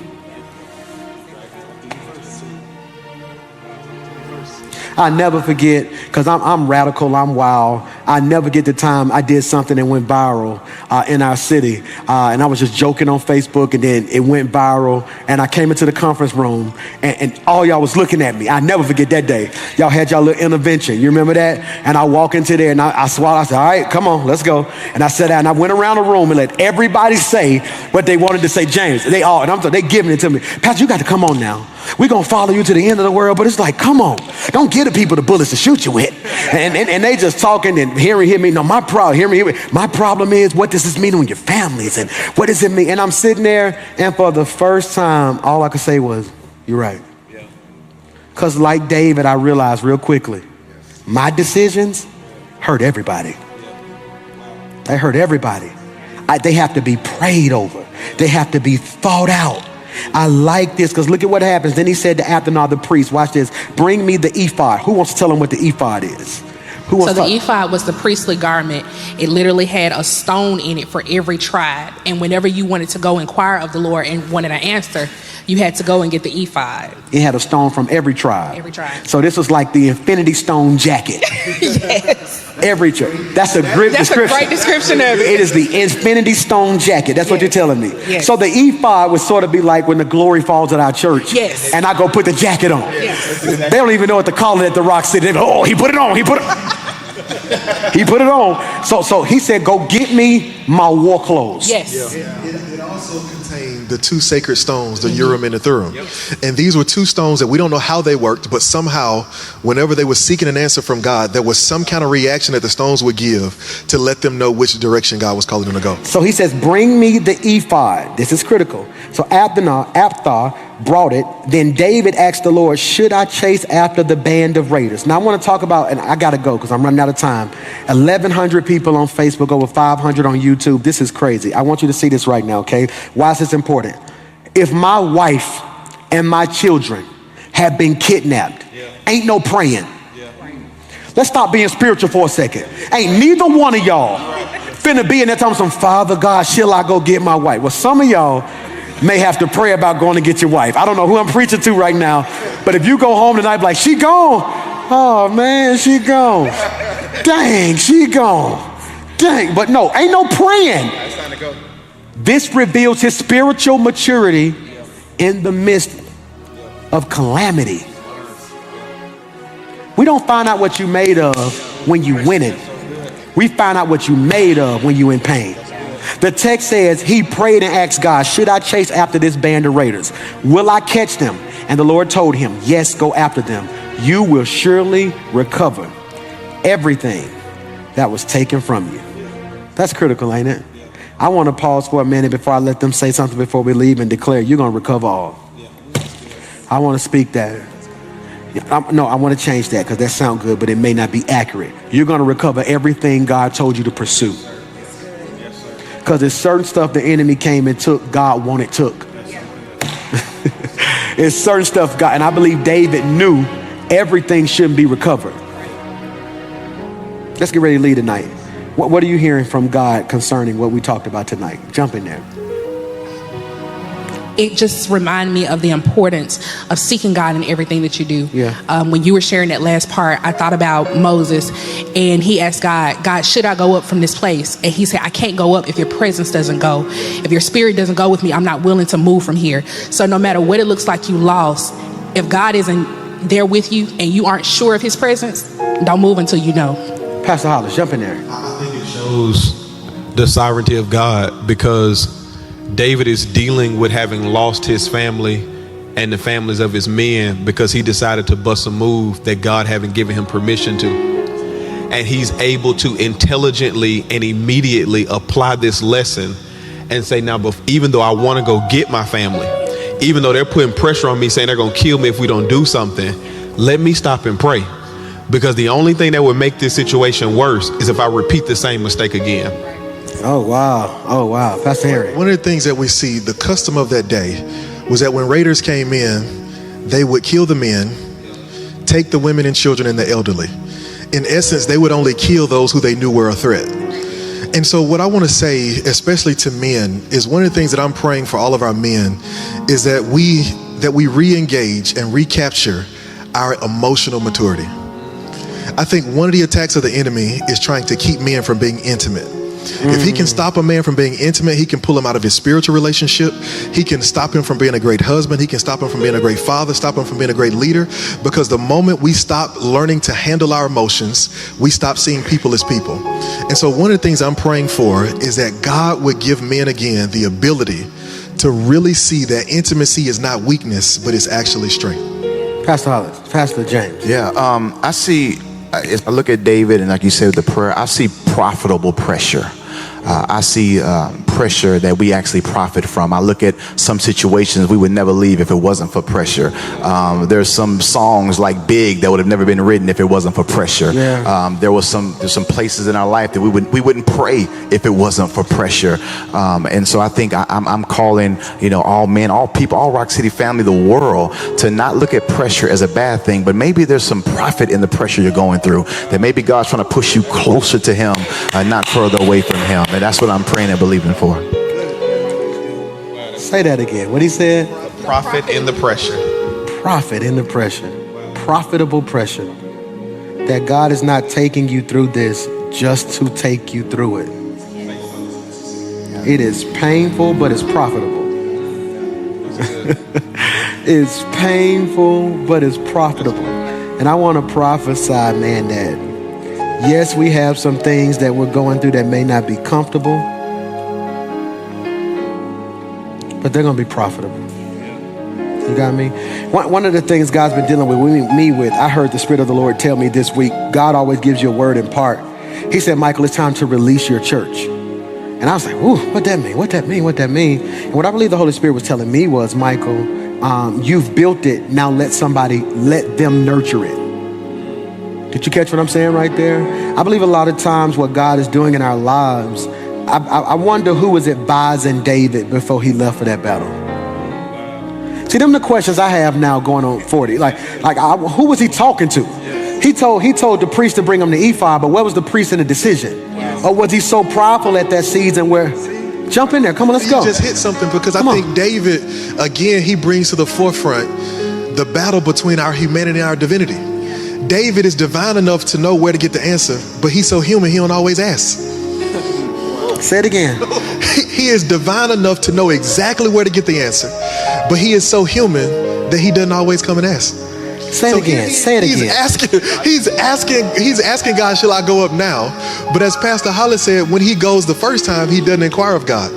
I never forget, because I'm radical, I'm wild. I never get the time I did something that went viral in our city. And I was just joking on Facebook, and then it went viral. And I came into the conference room, and all y'all was looking at me. I never forget that day. Y'all had y'all little intervention. You remember that? And I walk into there, and I swallowed. I said, all right, come on, let's go. And I sat down, and I went around the room and let everybody say what they wanted to say. James, they giving it to me. Pastor, you got to come on now. We're going to follow you to the end of the world. But it's like, come on. Don't give the people the bullets to shoot you with. And they just talking and hear me. No, my problem is, what does this mean on your families? And what does it mean? And I'm sitting there, and for the first time, all I could say was, you're right. Because like David, I realized real quickly, my decisions hurt everybody. They hurt everybody. They have to be prayed over. They have to be thought out. I like this because look at what happens. Then he said to Abner the priest, watch this, bring me the ephod. Who wants to tell him what the ephod is? So the ephod was the priestly garment. It literally had a stone in it for every tribe. And whenever you wanted to go inquire of the Lord and wanted an answer, you had to go and get the ephod. It had a stone from every tribe. Every tribe. So this was like the Infinity Stone jacket. Yes. Every tribe. That's a great description. That's a great description of it. It is the Infinity Stone jacket. That's what you're telling me. Yes. So the ephod would sort of be like when the glory falls at our church. Yes. And I go put the jacket on. Yes. They don't even know what to call it at the Rock City. They go, oh, he put it on. He put it on. So he said, go get me my war clothes. Yes. It also contained the 2 sacred stones, the Urim and the Thummim. And these were 2 stones that we don't know how they worked, but somehow, whenever they were seeking an answer from God, there was some kind of reaction that the stones would give to let them know which direction God was calling them to go. So he says, bring me the ephod. This is critical. So Abthar brought it. Then David asked the Lord, should I chase after the band of raiders? Now I want to talk about, and I got to go because I'm running out of time. 1,100 people on Facebook, over 500 on YouTube. This is crazy. I want you to see this right now, okay? Why is this important? If my wife and my children have been kidnapped, ain't no praying. Let's stop being spiritual for a second. Ain't neither one of y'all finna be in there telling some, Father God, shall I go get my wife? Well, some of y'all may have to pray about going to get your wife. I don't know who I'm preaching to right now, but if you go home tonight, be like, she gone. Oh man, she gone. Dang, she gone. Dang, but no, ain't no praying. This reveals his spiritual maturity in the midst of calamity. We don't find out what you made of when you win it. We find out what you made of when you in pain. The text says he prayed and asked God, should I chase after this band of raiders? Will I catch them? And the Lord told him, yes, go after them. You will surely recover everything that was taken from you. That's critical, ain't it? I want to pause for a minute before I let them say something before we leave and declare you're going to recover all. I want to speak that. I want to change that because that sounds good, but it may not be accurate. You're going to recover everything God told you to pursue. Because there's certain stuff the enemy came and took, God wanted took. It's certain stuff God, and I believe David knew everything shouldn't be recovered. Let's get ready to lead tonight. What are you hearing from God concerning what we talked about tonight? Jump in there. It just reminded me of the importance of seeking God in everything that you do. Yeah. When you were sharing that last part, I thought about Moses, and he asked God, should I go up from this place? And he said, I can't go up if your presence doesn't go. If your spirit doesn't go with me, I'm not willing to move from here. So no matter what it looks like you lost, if God isn't there with you and you aren't sure of his presence, don't move until you know. Pastor Hollis, jump in there. I think it shows the sovereignty of God, because David is dealing with having lost his family and the families of his men because he decided to bust a move that God hadn't given him permission to. And he's able to intelligently and immediately apply this lesson and say, now, even though I want to go get my family, even though they're putting pressure on me saying they're going to kill me if we don't do something, let me stop and pray. Because the only thing that would make this situation worse is if I repeat the same mistake again. Oh, wow. Oh, wow. Pastor Harry. One of the things that we see, the custom of that day, was that when raiders came in, they would kill the men, take the women and children and the elderly. In essence, they would only kill those who they knew were a threat. And so what I want to say, especially to men, is one of the things that I'm praying for all of our men is that we re-engage and recapture our emotional maturity. I think one of the attacks of the enemy is trying to keep men from being intimate. If he can stop a man from being intimate, he can pull him out of his spiritual relationship. He can stop him from being a great husband. He can stop him from being a great father, stop him from being a great leader. Because the moment we stop learning to handle our emotions, we stop seeing people as people. And so one of the things I'm praying for is that God would give men again the ability to really see that intimacy is not weakness, but it's actually strength. Pastor Hollis, Pastor James. Yeah, I see, if I look at David and like you said with the prayer, I see profitable pressure. I see pressure that we actually profit from. I look at some situations we would never leave if it wasn't for pressure. There's some songs like Big that would have never been written if it wasn't for pressure. Yeah. There's some places in our life that we wouldn't pray if it wasn't for pressure. And so I think I'm calling, all men, all people, all Rock City family, the world, to not look at pressure as a bad thing, but maybe there's some profit in the pressure you're going through, that maybe God's trying to push you closer to him, not further away from him. And that's what I'm praying and believing for. Say that again. What he said? Profit in the pressure. Profit in the pressure. Profitable pressure. That God is not taking you through this just to take you through it. It is painful, but it's profitable. It's painful, but it's profitable. And I want to prophesy, man, that yes, we have some things that we're going through that may not be comfortable, but they're going to be profitable. You got me? One of the things God's been dealing with me with, I heard the Spirit of the Lord tell me this week, God always gives you a word in part. He said, Michael, it's time to release your church. And I was like, ooh, what that mean? What that mean? What that mean? And what I believe the Holy Spirit was telling me was, Michael, you've built it. Now let them nurture it. Did you catch what I'm saying right there? I believe a lot of times what God is doing in our lives, I wonder who was advising David before he left for that battle. See, them the questions I have now going on 40. Who was he talking to? He told the priest to bring him the ephod, but where was the priest in the decision? Or was he so prideful at that season where, jump in there, come on, let's go. You just hit something, because I think David, again, he brings to the forefront the battle between our humanity and our divinity. David is divine enough to know where to get the answer, but he's so human, he don't always ask. Say it again. He is divine enough to know exactly where to get the answer, but he is so human that he doesn't always come and ask. Say it again. Say it again. He's asking God, shall I go up now? But as Pastor Hollis said, when he goes the first time, he doesn't inquire of God.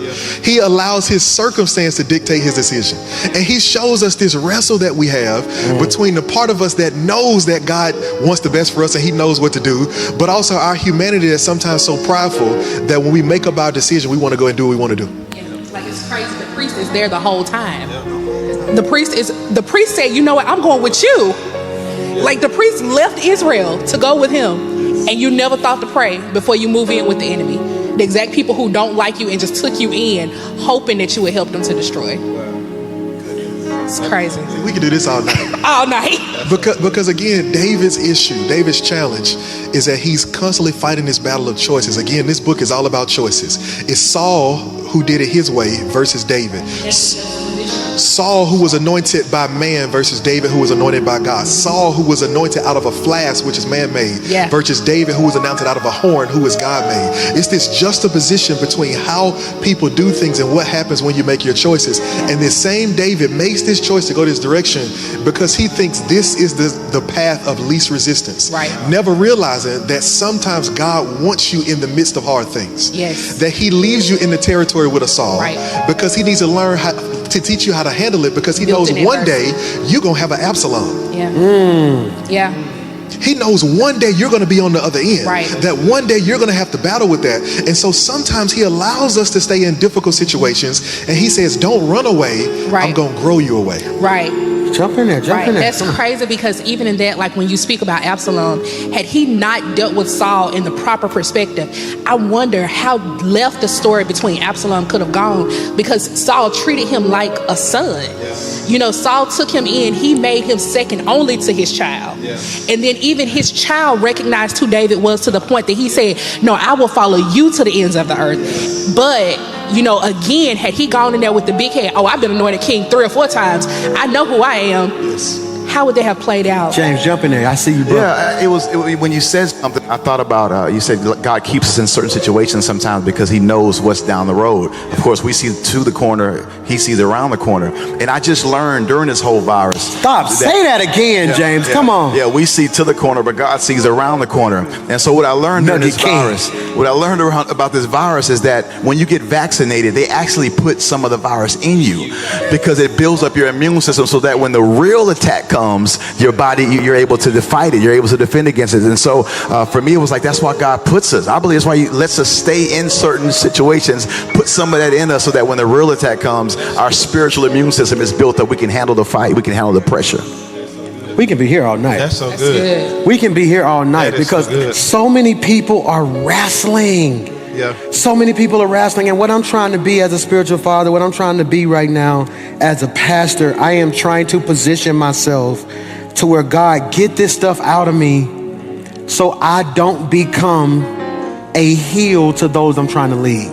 He allows his circumstance to dictate his decision. And he shows us this wrestle that we have between the part of us that knows that God wants the best for us and he knows what to do, but also our humanity that's sometimes so prideful that when we make up our decision, we want to go and do what we want to do. Like, it's crazy. The priest is there the whole time. The priest said, you know what, I'm going with you. Like, the priest left Israel to go with him, and you never thought to pray before you move in with the enemy. The exact people who don't like you and just took you in, hoping that you would help them to destroy. It's crazy. We can do this all night. All night. Because again, David's challenge is that he's constantly fighting this battle of choices. Again, this book is all about choices. It's Saul who did it his way versus David. Saul, who was anointed by man, versus David, who was anointed by God. Saul, who was anointed out of a flask, which is man-made, Yeah. versus David, who was anointed out of a horn, who is God-made. It's this juxtaposition between how people do things and what happens when you make your choices. And this same David makes this choice to go this direction because he thinks this is the path of least resistance. Right. Never realizing that sometimes God wants you in the midst of hard things. Yes. That he leaves you in the territory with a Saul. Right. Because he needs to learn how to teach you how to handle it, because he knows Built in one day adversity. you're going to have an Absalom. Yeah. Yeah. He knows one day you're going to be on the other end. Right. That one day you're going to have to battle with that. And so sometimes he allows us to stay in difficult situations, and he says, don't run away. Right. I'm going to grow you away. Right. Jump in there. Jump Right. in there. That's crazy, because even in that, like when you speak about Absalom, had he not dealt with Saul in the proper perspective, I wonder how left the story between Absalom could have gone, because Saul treated him like a son. You know, Saul took him in, he made him second only to his child. And then even his child recognized who David was, to the point that he said, no, I will follow you to the ends of the earth. But you know, again, had he gone in there with the big head, oh, I've been anointed king 3 or 4 times, I know who I am. How would that have played out? James, jump in there. I see you, bro. Yeah, it was when you said something, I thought about, you said God keeps us in certain situations sometimes because he knows what's down the road. Of course, we see to the corner, he sees around the corner. And I just learned during this whole virus. Stop. Say that again, James. Come on. Yeah, we see to the corner, but God sees around the corner. And so what I learned during this virus, what I learned about this virus is that when you get vaccinated, they actually put some of the virus in you because it builds up your immune system so that when the real attack comes, your body, you're able to fight it, you're able to defend against it. And so for me, it was like, that's why God puts us. I believe that's why he lets us stay in certain situations, put some of that in us so that when the real attack comes, our spiritual immune system is built up. We can handle the fight, we can handle the pressure. We can be here all night. That's so That's good. good. We can be here all night That is so because good. so many people are wrestling. Yeah. So many people are wrestling. And what I'm trying to be as a spiritual father, what I'm trying to be right now as a pastor, I am trying to position myself to where God, get this stuff out of me so I don't become a heel to those I'm trying to lead.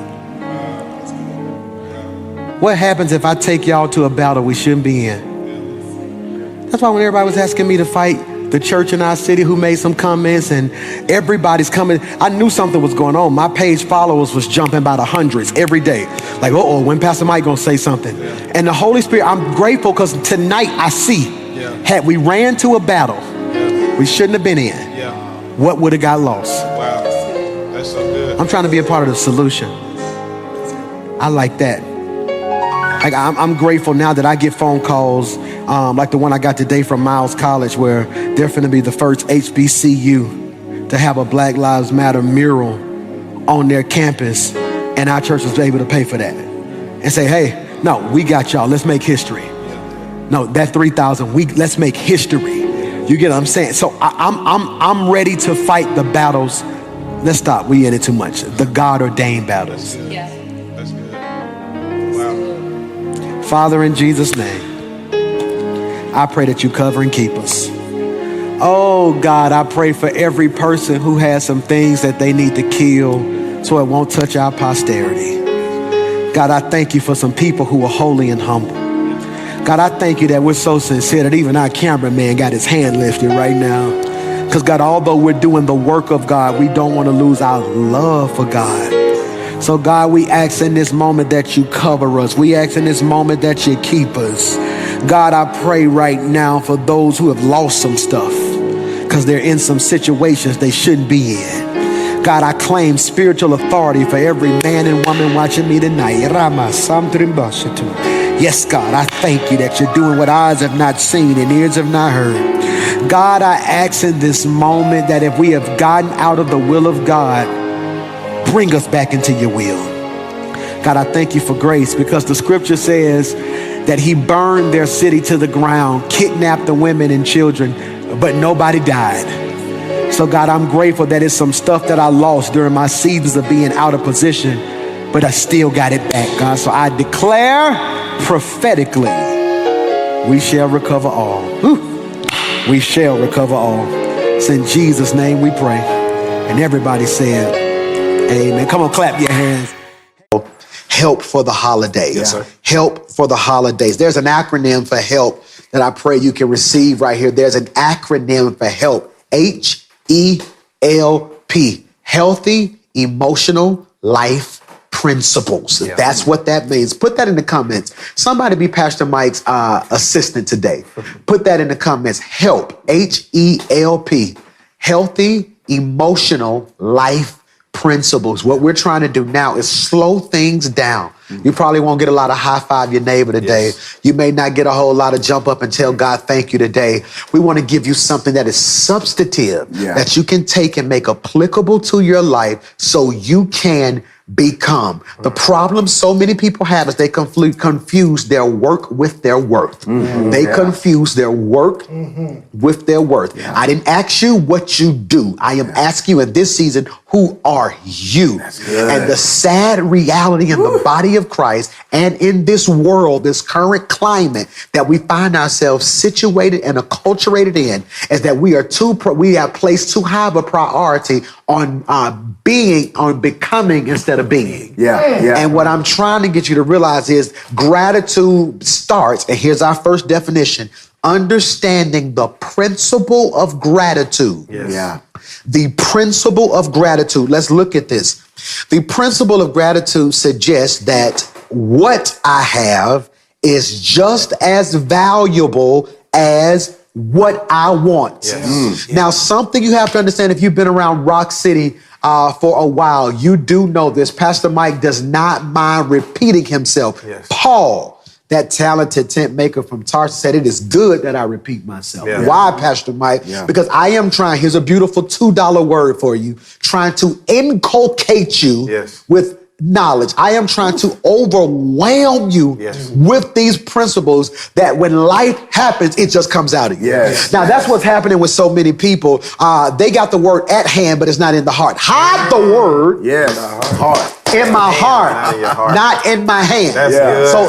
What happens if I take y'all to a battle we shouldn't be in? That's why when everybody was asking me to fight the church in our city, who made some comments, and everybody's coming, I knew something was going on. My page followers was jumping by the hundreds every day. Like, when Pastor Mike gonna say something? And the Holy Spirit, I'm grateful because tonight I see, had we ran to a battle we shouldn't have been in, what would have got lost? Wow. That's so good. I'm trying to be a part of the solution. I like that. Like I'm grateful now that I get phone calls like the one I got today from Miles College, where they're finna be the first HBCU to have a Black Lives Matter mural on their campus, and our church was able to pay for that and say, hey, no, we got y'all. Let's make history. No, that 3,000, let's make history. You get what I'm saying? So I'm ready to fight the battles. Let's stop. We in it too much. The God ordained battles. Yeah. That's good. Wow. Father, in Jesus' name, I pray that you cover and keep us. Oh God, I pray for every person who has some things that they need to kill so it won't touch our posterity. God, I thank you for some people who are holy and humble. God, I thank you that we're so sincere that even our cameraman got his hand lifted right now. Because God, although we're doing the work of God, we don't want to lose our love for God. So God, we ask in this moment that you cover us. We ask in this moment that you keep us. God, I pray right now for those who have lost some stuff because they're in some situations they shouldn't be in. God, I claim spiritual authority for every man and woman watching me tonight. Yes, God, I thank you that you're doing what eyes have not seen and ears have not heard. God, I ask in this moment that if we have gotten out of the will of God, bring us back into your will. God, I thank you for grace, because the scripture says that he burned their city to the ground, kidnapped the women and children, but nobody died. So God, I'm grateful that it's some stuff that I lost during my seasons of being out of position, but I still got it back, God. So I declare prophetically, we shall recover all. We shall recover all. It's in Jesus' name we pray. And everybody said, amen. Come on, clap your hands. help for the holidays. Yes, sir. Help for the holidays. There's an acronym for help that I pray you can receive right here. There's an acronym for help. HELP. Healthy Emotional Life Principles. That's what that means. Put that in the comments. Somebody be Pastor Mike's assistant today. Put that in the comments. HELP. HELP. Healthy Emotional Life Principles. What we're trying to do now is slow things down. You probably won't get a lot of high five your neighbor today. Yes. You may not get a whole lot of jump up and tell God thank you today. We want to give you something that is substantive that you can take and make applicable to your life so you can become. The problem so many people have is they confuse their work with their worth. They confuse their work with their worth. I didn't ask you what you do. I am asking you in this season, who are you? And the sad reality in the body of Christ and in this world, this current climate that we find ourselves situated and acculturated in, is that we have placed too high of a priority on becoming instead of being. And what I'm trying to get you to realize is gratitude starts, and here's our first definition, understanding the principle of gratitude. The principle of gratitude. Let's look at this. The principle of gratitude suggests that what I have is just as valuable as what I want. Now, something you have to understand if you've been around Rock City for a while, you do know this. Pastor Mike does not mind repeating himself. Paul, that talented tent maker from Tarsus, said, it is good that I repeat myself. Why, Pastor Mike? Because I am trying, here's a beautiful $2 word for you, trying to inculcate you with knowledge. I am trying to overwhelm you with these principles that when life happens, it just comes out of you. Now, that's what's happening with so many people. They got the word at hand, but it's not in the heart. Hide the word in my heart, not in my hand.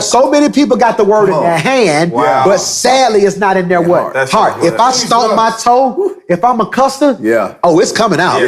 So many people got the word in their hand, but sadly, it's not in their what? Heart. If I stomp my toe, if I'm a cusser, oh, it's coming out.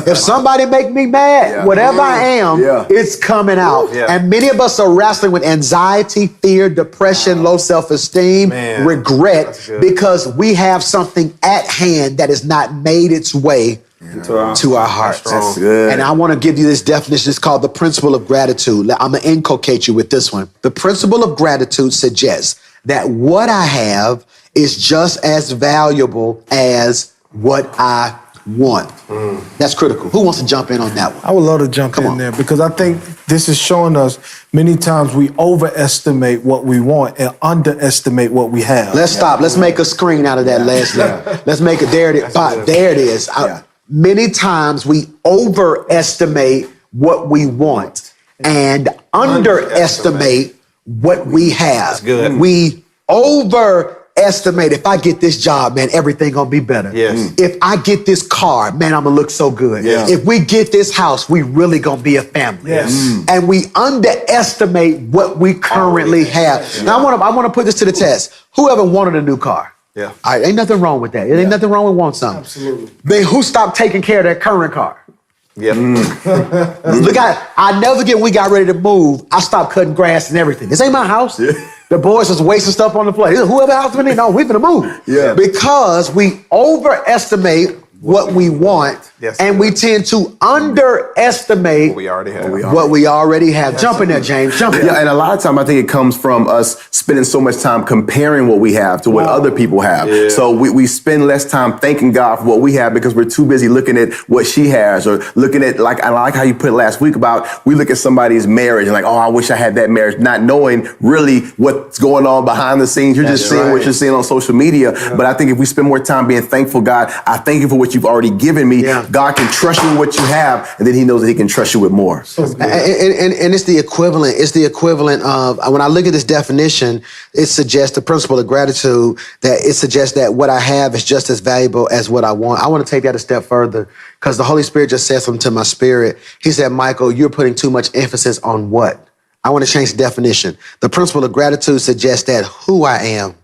If somebody make me mad, whatever I am, it's coming out. And many of us are wrestling with anxiety, fear, depression, low self-esteem, regret, because we have something at hand that has not made its way to our hearts. That's good. And I want to give you this definition. It's called the principle of gratitude. I'm going to inculcate you with this one. The principle of gratitude suggests that what I have is just as valuable as what I want. That's critical. Who wants to jump in on that one? I would love to jump in there because I think this is showing us many times we overestimate what we want and underestimate what we have. Let's stop. Let's make a screen out of that last letter. Let's make it. There it is. There it is. Many times we overestimate what we want and underestimate what we have. We overestimate, if I get this job, man, everything gonna be better. If I get this car, man, I'm gonna look so good. If we get this house, we really gonna be a family. And we underestimate what we currently have. Now I wanna put this to the test. Whoever wanted a new car? All right, ain't nothing wrong with that. It ain't nothing wrong with wanting something. Absolutely. Then who stopped taking care of their current car? Look, I never forget we got ready to move. I stopped cutting grass and everything. This ain't my house. The boys was wasting stuff on the floor. Whoever house we need, no, we finna move. Because we overestimate what we want, and we tend to underestimate what we already have. Jump in there, James. Jump in. And a lot of time I think it comes from us spending so much time comparing what we have to what other people have. So we spend less time thanking God for what we have because we're too busy looking at what she has, or looking at, like, I like how you put it last week about, we look at somebody's marriage and like, oh, I wish I had that marriage, not knowing really what's going on behind the scenes. You're just seeing what you're seeing on social media. But I think if we spend more time being thankful, God, I thank you for what you've already given me. God can trust you with what you have, and then he knows that he can trust you with more. And it's the equivalent. It's the equivalent of, when I look at this definition, it suggests the principle of gratitude, that it suggests that what I have is just as valuable as what I want. I want to take that a step further because the Holy Spirit just said something to my spirit. He said, Michael, you're putting too much emphasis on what? I want to change the definition. The principle of gratitude suggests that who I am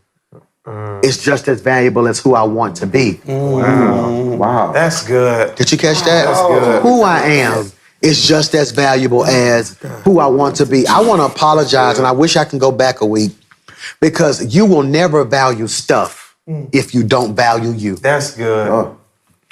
is just as valuable as who I want to be. Wow. That's good. Did you catch that? That's good. Who I am is just as valuable as who I want to be. I want to apologize, and I wish I can go back a week, because you will never value stuff if you don't value you. That's good.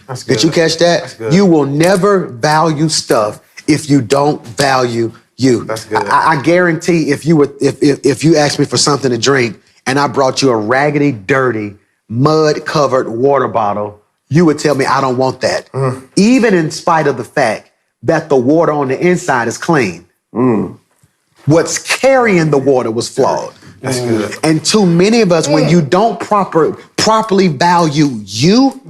That's good. Did you catch that? That's good. You will never value stuff if you don't value you. That's good. I guarantee if you asked me for something to drink and I brought you a raggedy, dirty, mud-covered water bottle, you would tell me, I don't want that. Even in spite of the fact that the water on the inside is clean. What's carrying the water was flawed. That's good. And too many of us, when you don't properly value you,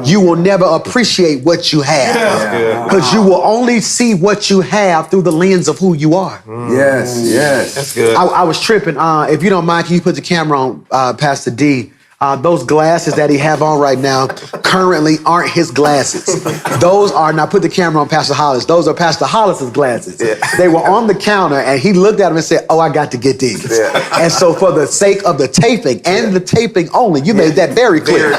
you will never appreciate what you have. Because you will only see what you have through the lens of who you are. Yes. That's good. I was tripping. If you don't mind, can you put the camera on Pastor D? Those glasses that he have on right now currently aren't his glasses. Those are, now put the camera on Pastor Hollis. Those are Pastor Hollis's glasses. They were on the counter and he looked at them and said, oh, I got to get these. And so for the sake of the taping and the taping only, you made that very clear.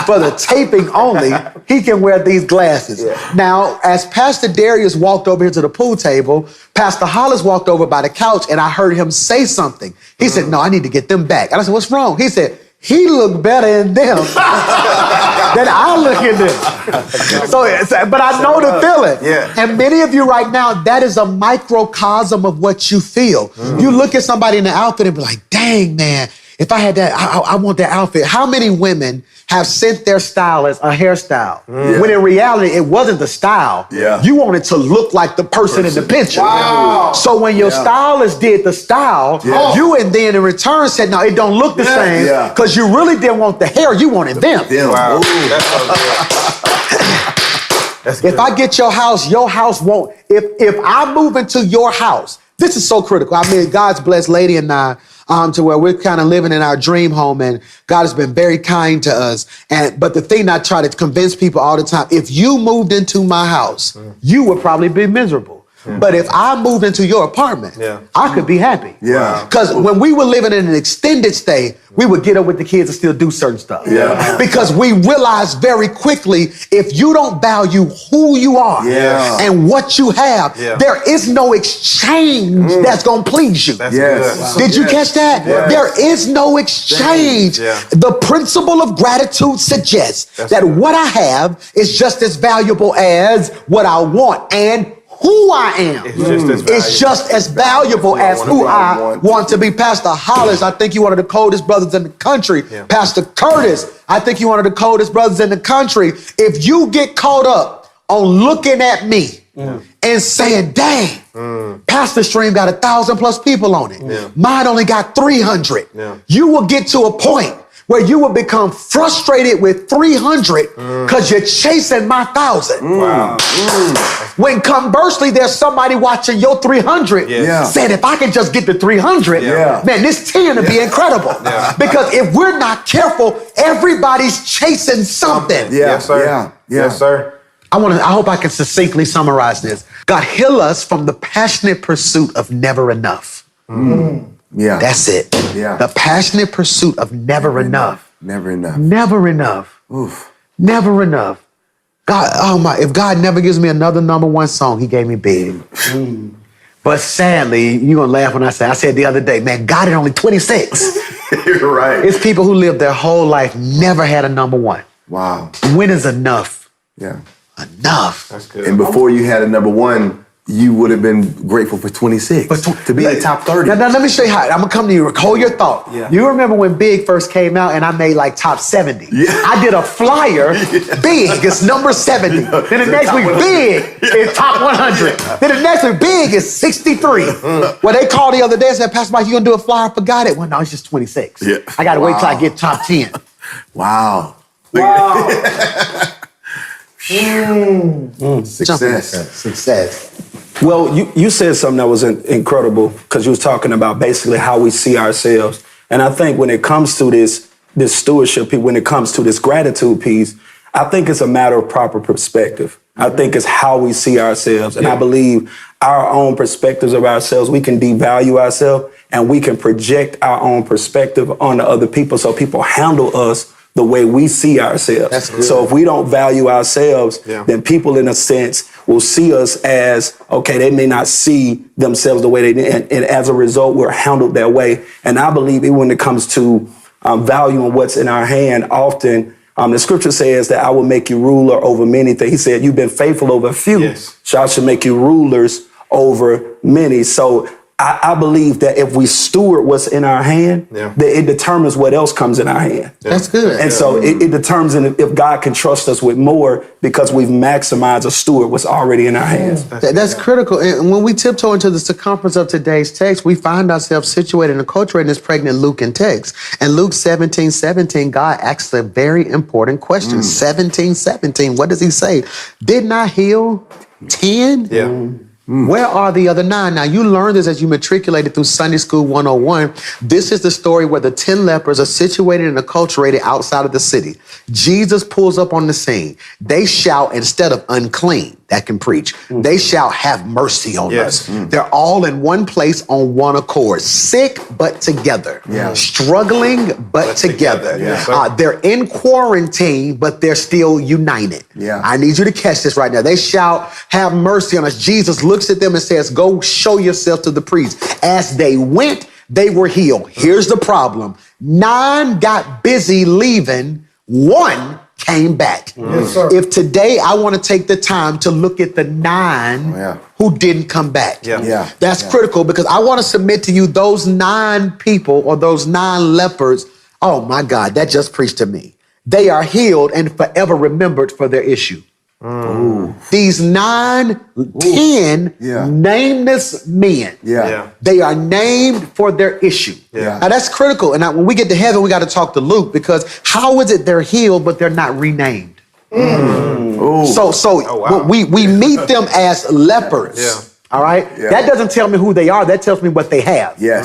For the taping only, he can wear these glasses. Now, as Pastor Darius walked over here to the pool table, Pastor Hollis walked over by the couch and I heard him say something. He said, no, I need to get them back. And I said, what's wrong? He said, he looked better in them than I look in them. But I know the feeling. And many of you right now, that is a microcosm of what you feel. You look at somebody in the outfit and be like, dang, man, if I had that, I want that outfit. How many women have sent their stylist a hairstyle when in reality it wasn't the style? You wanted to look like the person in the picture. So when your stylist did the style, you and then in return said, no, it don't look the same, because you really didn't want the hair, you wanted them. Wow. That's so good. That's good. If I get your house won't. If I move into your house, this is so critical. I mean, God's blessed Lady and I to where we're kind of living in our dream home, and God has been very kind to us. But the thing I try to convince people all the time, if you moved into my house, you would probably be miserable. But if I moved into your apartment, I could be happy. Because when we were living in an extended stay, we would get up with the kids and still do certain stuff. Because we realized very quickly, if you don't value who you are and what you have, there is no exchange that's going to please you. Did you catch that? There is no exchange. The principle of gratitude suggests that what I have is just as valuable as what I want, and who I am is just as valuable as who I want to be. Pastor Hollis, I think you're one of the coldest brothers in the country. Pastor Curtis, I think you're one of the coldest brothers in the country. If you get caught up on looking at me and saying, dang, Pastor Stream got 1,000+ people on it. Mine only got 300. You will get to a point where you will become frustrated with 300 because you're chasing my 1,000. When conversely, there's somebody watching your 300 saying, if I can just get to 300, man, this 10 will be incredible. Because if we're not careful, everybody's chasing something. Yes, sir. Yes, sir. I hope I can succinctly summarize this. God, heal us from the passionate pursuit of never enough. That's it. The passionate pursuit of never enough. Never enough. Never enough. Never enough. God, oh my, if God never gives me another #1 song, he gave me Big. But sadly, you're going to laugh when I said the other day, man, God is only 26. You're right. It's people who lived their whole life, never had a #1. Wow. When is enough? Enough. That's good. And before you had a #1, you would have been grateful for 26 to be in the top 30. Now, let me show you how. I'm gonna come to you. Hold your thought. You remember when Big first came out and I made like top 70? I did a flyer. Big is number 70. Then the next week, Big is top 100. Then the next week, Big is 63. Well, they called the other day and said, Pastor Mike, you gonna do a flyer? I forgot it. Well, no, it's just 26. I gotta wait till I get top 10. Wow. Success. Well, you said something that was incredible, because you was talking about basically how we see ourselves. And I think when it comes to this stewardship, when it comes to this gratitude piece, I think it's a matter of proper perspective. I think it's how we see ourselves. And I believe our own perspectives of ourselves, we can devalue ourselves and we can project our own perspective onto other people so people handle us the way we see ourselves. So if we don't value ourselves, then people, in a sense, will see us as, okay, they may not see themselves the way they did. And as a result, we're handled that way. And I believe even when it comes to valuing what's in our hand, often the scripture says that I will make you ruler over many things. He said, you've been faithful over a few, Yes. so I should make you rulers over many. So I believe that if we steward what's in our hand, Yeah. that it determines what else comes in our hand. That's good. And so it determines if God can trust us with more because we've maximized or steward what's already in our hands. That's critical. And when we tiptoe into the circumference of today's text, we find ourselves situated in a culture in this pregnant Lucan text. And Luke 17:17, God asks a very important question. 17:17, what does he say? Didn't I heal 10? Yeah. Where are the other 9? Now, you learned this as you matriculated through Sunday School 101. This is the story where the 10 lepers are situated and acculturated outside of the city. Jesus pulls up on the scene. They shout, instead of unclean, that can preach, they shout, have mercy on us. They're all in one place on one accord, sick but together, struggling but together. They're in quarantine, but they're still united. I need you to catch this right now. They shout, have mercy on us. Jesus looks at them and says, go show yourself to the priest. As they went, they were healed. Here's the problem. 9 got busy leaving. 1 came back. Yes, sir. If today I want to take the time to look at the 9 who didn't come back. That's critical, because I want to submit to you those 9 people or those 9 lepers. Oh my God, that just preached to me. They are healed and forever remembered for their issue. These 10 nameless men, they are named for their issue. Now that's critical. And now when we get to heaven, we got to talk to Luke, because how is it they're healed, but they're not renamed? So we meet them as lepers. All right. That doesn't tell me who they are. That tells me what they have. Yeah.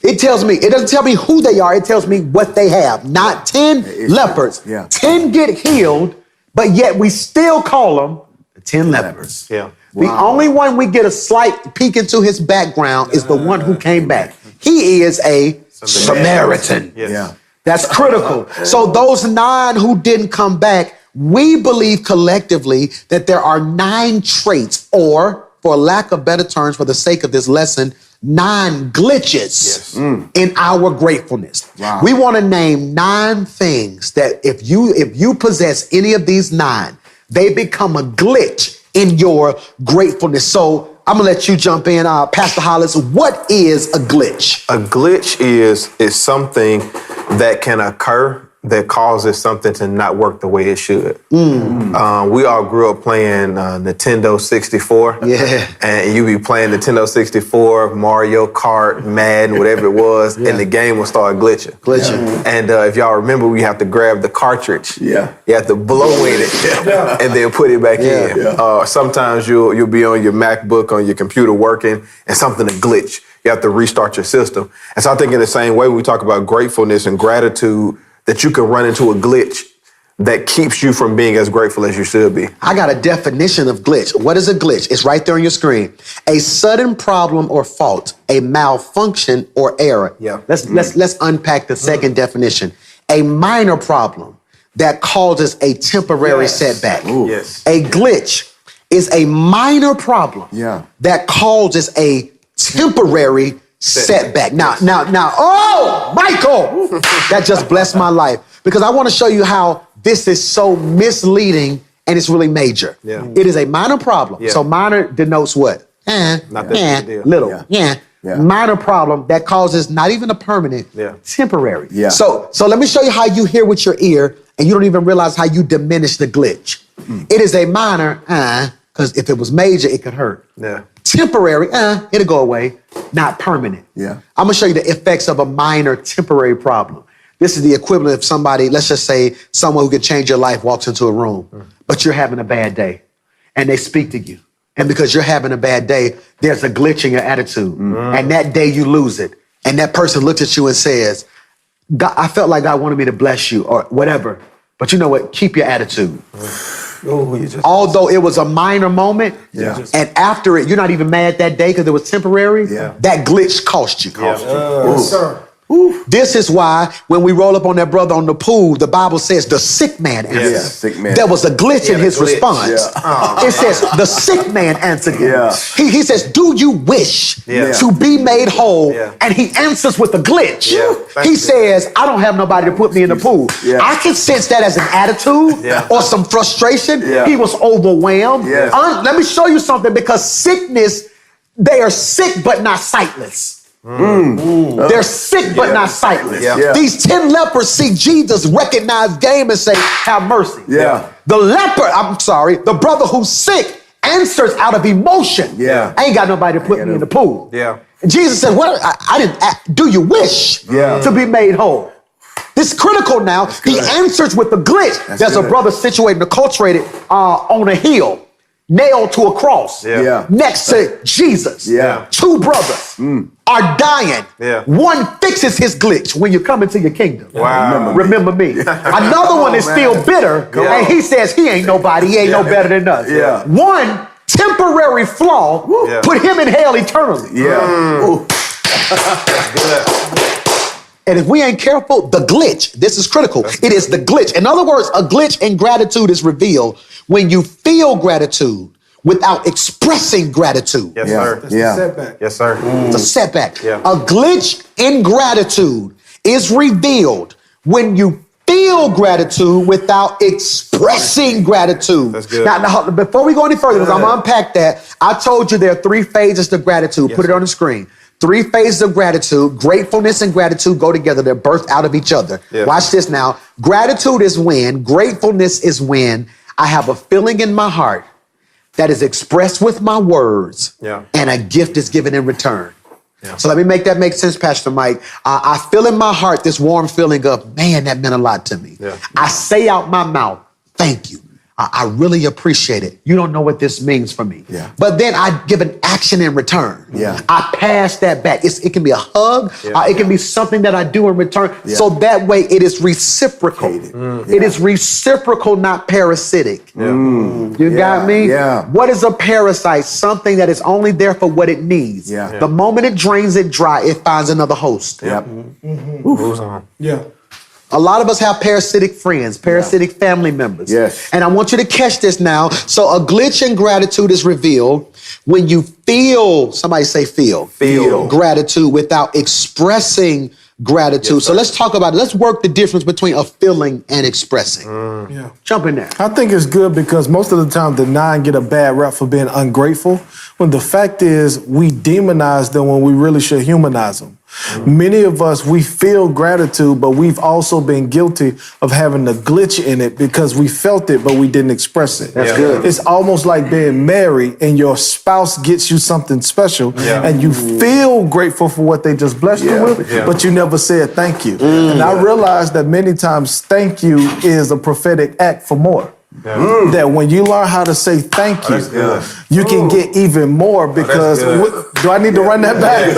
It tells me, it doesn't tell me who they are. It tells me what they have. Not 10 lepers. 10 get healed, but yet we still call them the 10 lepers. The only one we get a slight peek into his background is the one who came back. He is a Samaritan. That's critical. So those 9 who didn't come back, we believe collectively that there are 9 traits, or for lack of better terms, for the sake of this lesson, 9 glitches in our gratefulness. We want to name 9 things that if you possess any of these 9, they become a glitch in your gratefulness. So I'm gonna let you jump in, Pastor Hollis. What is a glitch? A glitch is something that can occur that causes something to not work the way it should. We all grew up playing Nintendo 64. And you be playing Nintendo 64, Mario Kart, Madden, whatever it was, and the game will start glitching. And if y'all remember, we have to grab the cartridge. You have to blow in it and then put it back in. Sometimes you'll be on your MacBook, on your computer working, and something will glitch. You have to restart your system. And so I think in the same way, when we talk about gratefulness and gratitude, that you can run into a glitch that keeps you from being as grateful as you should be. I got a definition of glitch. What is a glitch? It's right there on your screen. A sudden problem or fault, a malfunction or error. Let's unpack the second definition. A minor problem that causes a temporary setback. A glitch is a minor problem that causes a temporary setback. Now, oh, Michael, that just blessed my life, because I want to show you how this is so misleading and it's really major. It is a minor problem. So minor denotes what? Not that big a deal. Little. Minor problem that causes not even a permanent, temporary. So let me show you how you hear with your ear and you don't even realize how you diminish the glitch. It is a minor, because if it was major, it could hurt. Temporary, it'll go away, not permanent. I'm gonna show you the effects of a minor temporary problem. This is the equivalent of somebody, let's just say someone who could change your life walks into a room, but you're having a bad day and they speak to you. And because you're having a bad day, there's a glitch in your attitude. And that day you lose it. And that person looks at you and says, God, I felt like God wanted me to bless you or whatever. But you know what? Keep your attitude. Although it was a minor moment, and after it, you're not even mad that day because it was temporary, that glitch cost you. Yes, sir. This is why when we roll up on that brother on the pool, the Bible says the sick man answered. Yeah, sick man. There was a glitch in his response. Yeah. It says the sick man answered him. Yeah. He says, do you wish to be made whole? Yeah. And he answers with a glitch. Yeah. Thank He you. says, I don't have nobody to put me in the pool. Yeah. I can sense that as an attitude Yeah. or some frustration. Yeah. He was overwhelmed. Yes. Let me show you something, because sickness, they are sick but not sightless. They're sick but not sightless. Yeah. Yeah. These 10 lepers see Jesus, recognize game, and say, have mercy. Yeah. The brother who's sick answers out of emotion. Yeah. I ain't got nobody to put me in the pool. Yeah. And Jesus said, "What? I didn't. Do you wish to be made whole?" This is critical now. He answers with the glitch. There's a good. brother situated, acculturated on a hill, nailed to a cross, Yeah. next to Jesus. Yeah. Two brothers are dying. Yeah. One fixes his glitch when you come into your kingdom. Wow. Remember me. Another one is still bitter, and he says he ain't nobody. He ain't no better than us. Yeah. One temporary flaw Yeah. put him in hell eternally. Yeah. Ooh. And if we ain't careful, the glitch, this is critical. It is the glitch. In other words, a glitch in gratitude is revealed when you feel gratitude without expressing gratitude. Yes, Yeah. sir. Yeah. Setback. Yes, sir. It's a setback. Yeah. A glitch in gratitude is revealed when you feel gratitude without expressing gratitude. That's good. Now, before we go any further, because I'm going to unpack that, I told you there are 3 phases to gratitude. Put it on the screen. 3 phases of gratitude. Gratefulness and gratitude go together. They're birthed out of each other. Yeah. Watch this now. Gratitude is when, gratefulness is when I have a feeling in my heart that is expressed with my words, Yeah. and a gift is given in return. So let me make that make sense, Pastor Mike. I feel in my heart this warm feeling of, man, that meant a lot to me. Yeah. I say out my mouth, thank you. I really appreciate it. You don't know what this means for me. Yeah. But then I give an action in return. Yeah. I pass that back. It can be a hug. Yeah. It can be something that I do in return. Yeah. So that way it is reciprocal. It is reciprocal, not parasitic. You got me? Yeah. What is a parasite? Something that is only there for what it needs. Yeah. The moment it drains it dry, it finds another host. Yep. Moves on. Yeah. A lot of us have parasitic friends, parasitic family members. Yes. And I want you to catch this now. So a glitch in gratitude is revealed when you feel, somebody say feel. Feel. Gratitude without expressing gratitude. So let's talk about it. Let's work the difference between a feeling and expressing. Yeah. Jump in there. I think it's good because most of the time the 9 get a bad rap for being ungrateful, when the fact is we demonize them when we really should humanize them. Many of us, we feel gratitude, but we've also been guilty of having a glitch in it because we felt it, but we didn't express it. That's good. It's almost like being married and your spouse gets you something special and you feel grateful for what they just blessed you with, but you never said thank you. And I realized that many times thank you is a prophetic act for more. That when you learn how to say thank you, you can get even more because do I need to run that back?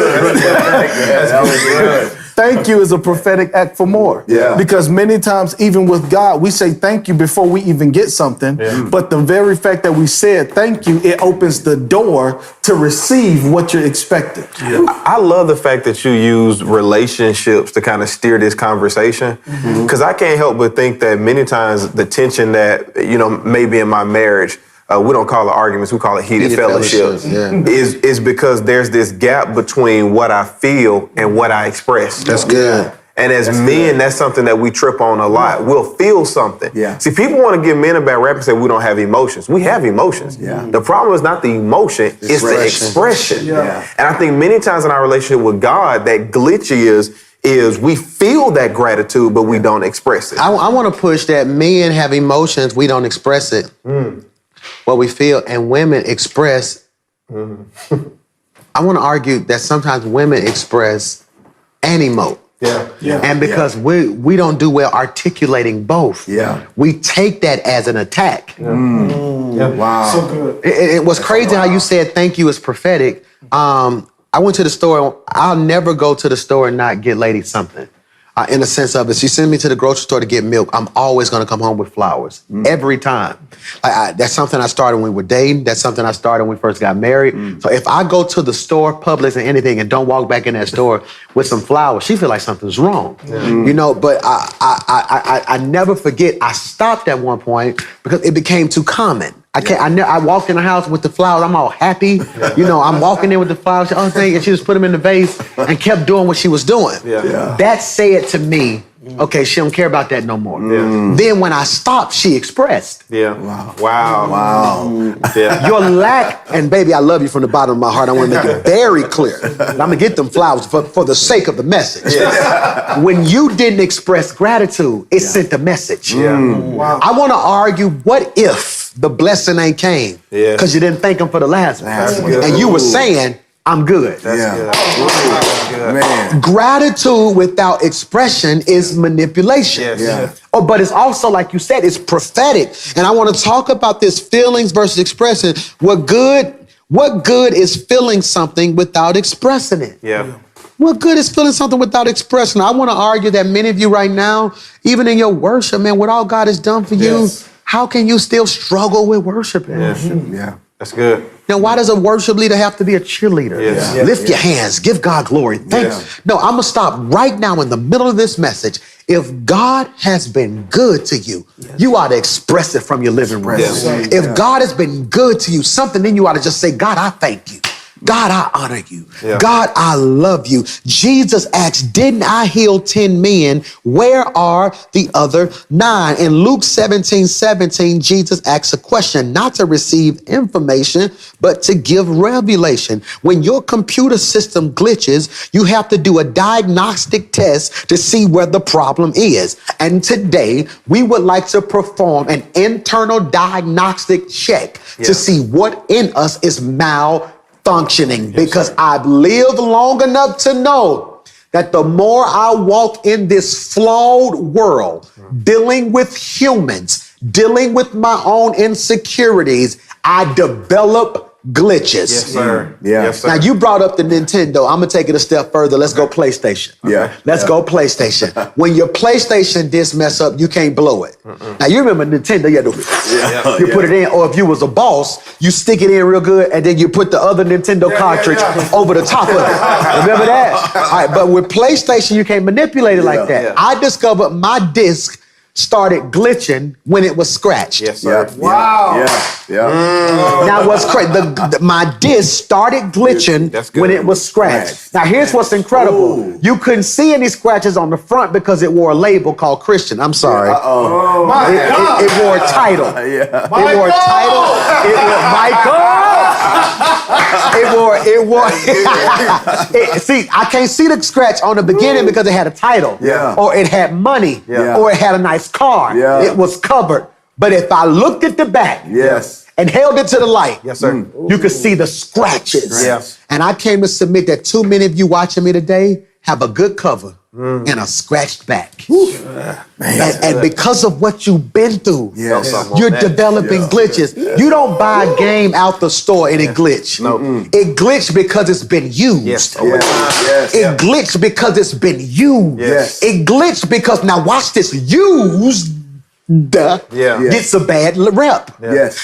Thank you is a prophetic act for more. Yeah. Because many times, even with God, we say thank you before we even get something. But the very fact that we said thank you, it opens the door to receive what you're expecting. I love the fact that you use relationships to kind of steer this conversation, because I can't help but think that many times the tension that, maybe in my marriage, we don't call it arguments, we call it heated fellowships, is because there's this gap between what I feel and what I express. That's good. And as men, that's something that we trip on a lot. We'll feel something. Yeah. See, people want to give men a bad rap and say we don't have emotions. We have emotions. Yeah. The problem is not the emotion, it's the expression. Yeah. And I think many times in our relationship with God, that glitch is we feel that gratitude, but we don't express it. I want to push that men have emotions, we don't express it. What we feel, and women express. I want to argue that sometimes women express and emote. And because we don't do well articulating both, we take that as an attack. Wow. So good. It was crazy how you said thank you is prophetic. I went to the store. I'll never go to the store and not get lady something. In a sense of it, she sent me to the grocery store to get milk. I'm always going to come home with flowers every time. That's something I started when we were dating. That's something I started when we first got married. So if I go to the store, Publix, and anything, and don't walk back in that store with some flowers, she feel like something's wrong. You know, but I never forget. I stopped at one point because it became too common. I walked in the house with the flowers. I'm all happy. You know, I'm walking in with the flowers. And she just put them in the vase and kept doing what she was doing. That said to me, okay, she don't care about that no more. Then when I stopped, she expressed. Wow. Your lack, and baby, I love you from the bottom of my heart. I want to make it very clear. I'm going to get them flowers for the sake of the message. When you didn't express gratitude, it sent a message. I want to argue, what if the blessing ain't came? Because you didn't thank him for the last one. And you were saying, I'm good. Man. Gratitude without expression is manipulation. But it's also, like you said, it's prophetic. And I want to talk about this feelings versus expressing. What good is feeling something without expressing it? What good is feeling something without expressing it? I want to argue that many of you right now, even in your worship, man, what all God has done for you, how can you still struggle with worshiping? That's good. Now, why does a worship leader have to be a cheerleader? Lift your hands, give God glory. Thanks. No, I'm gonna stop right now in the middle of this message. If God has been good to you, you ought to express it from your living room. If God has been good to you, something in you ought to just say, God, I thank you. God, I honor you. God, I love you. Jesus asked, didn't I heal 10 men? Where are the other 9? In Luke 17:17, Jesus asks a question, not to receive information, but to give revelation. When your computer system glitches, you have to do a diagnostic test to see where the problem is. And today, we would like to perform an internal diagnostic check to see what in us is malfunctioning, because I've lived long enough to know that the more I walk in this flawed world, dealing with humans, dealing with my own insecurities, I develop glitches. Now, you brought up the Nintendo. I'm gonna take it a step further. Let's go PlayStation. Let's go PlayStation. When your PlayStation disc mess up, you can't blow it. Now, you remember Nintendo, you had to you put it in, or if you was a boss, you stick it in real good, and then you put the other Nintendo cartridge over the top of it. Remember that? All right, but with PlayStation, you can't manipulate it like that. I discovered my disc started glitching when it was scratched. Wow. Now, what's crazy? My disc started glitching when it was scratched. Now, here's what's incredible. You couldn't see any scratches on the front because it wore a label called Christian. I'm sorry. It wore a title. It wore a title. It wore Michael. See, I can't see the scratch on the beginning because it had a title, or it had money, or it had a nice car. It was covered. But if I looked at the back and held it to the light, you could see the scratches. And I came to submit that too many of you watching me today have a good cover and a scratched back. And because of what you've been through, you're developing glitches. You don't buy a game out the store and it glitch. It glitched because it's been used. It glitched because it's been used. It glitched because, now watch this, used gets a bad rep.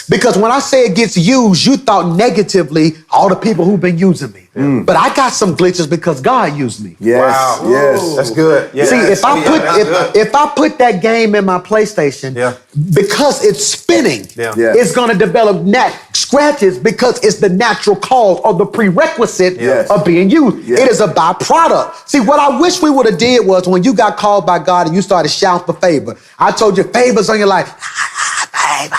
Because when I say it gets used, you thought negatively all the people who've been using me. But I got some glitches because God used me. That's good. See, if I put that game in my PlayStation, because it's spinning, it's gonna develop scratches because it's the natural cause or the prerequisite of being used. It is a byproduct. See, what I wish we would have did was, when you got called by God and you started shouting for favor, I told you favors on your life. Favor.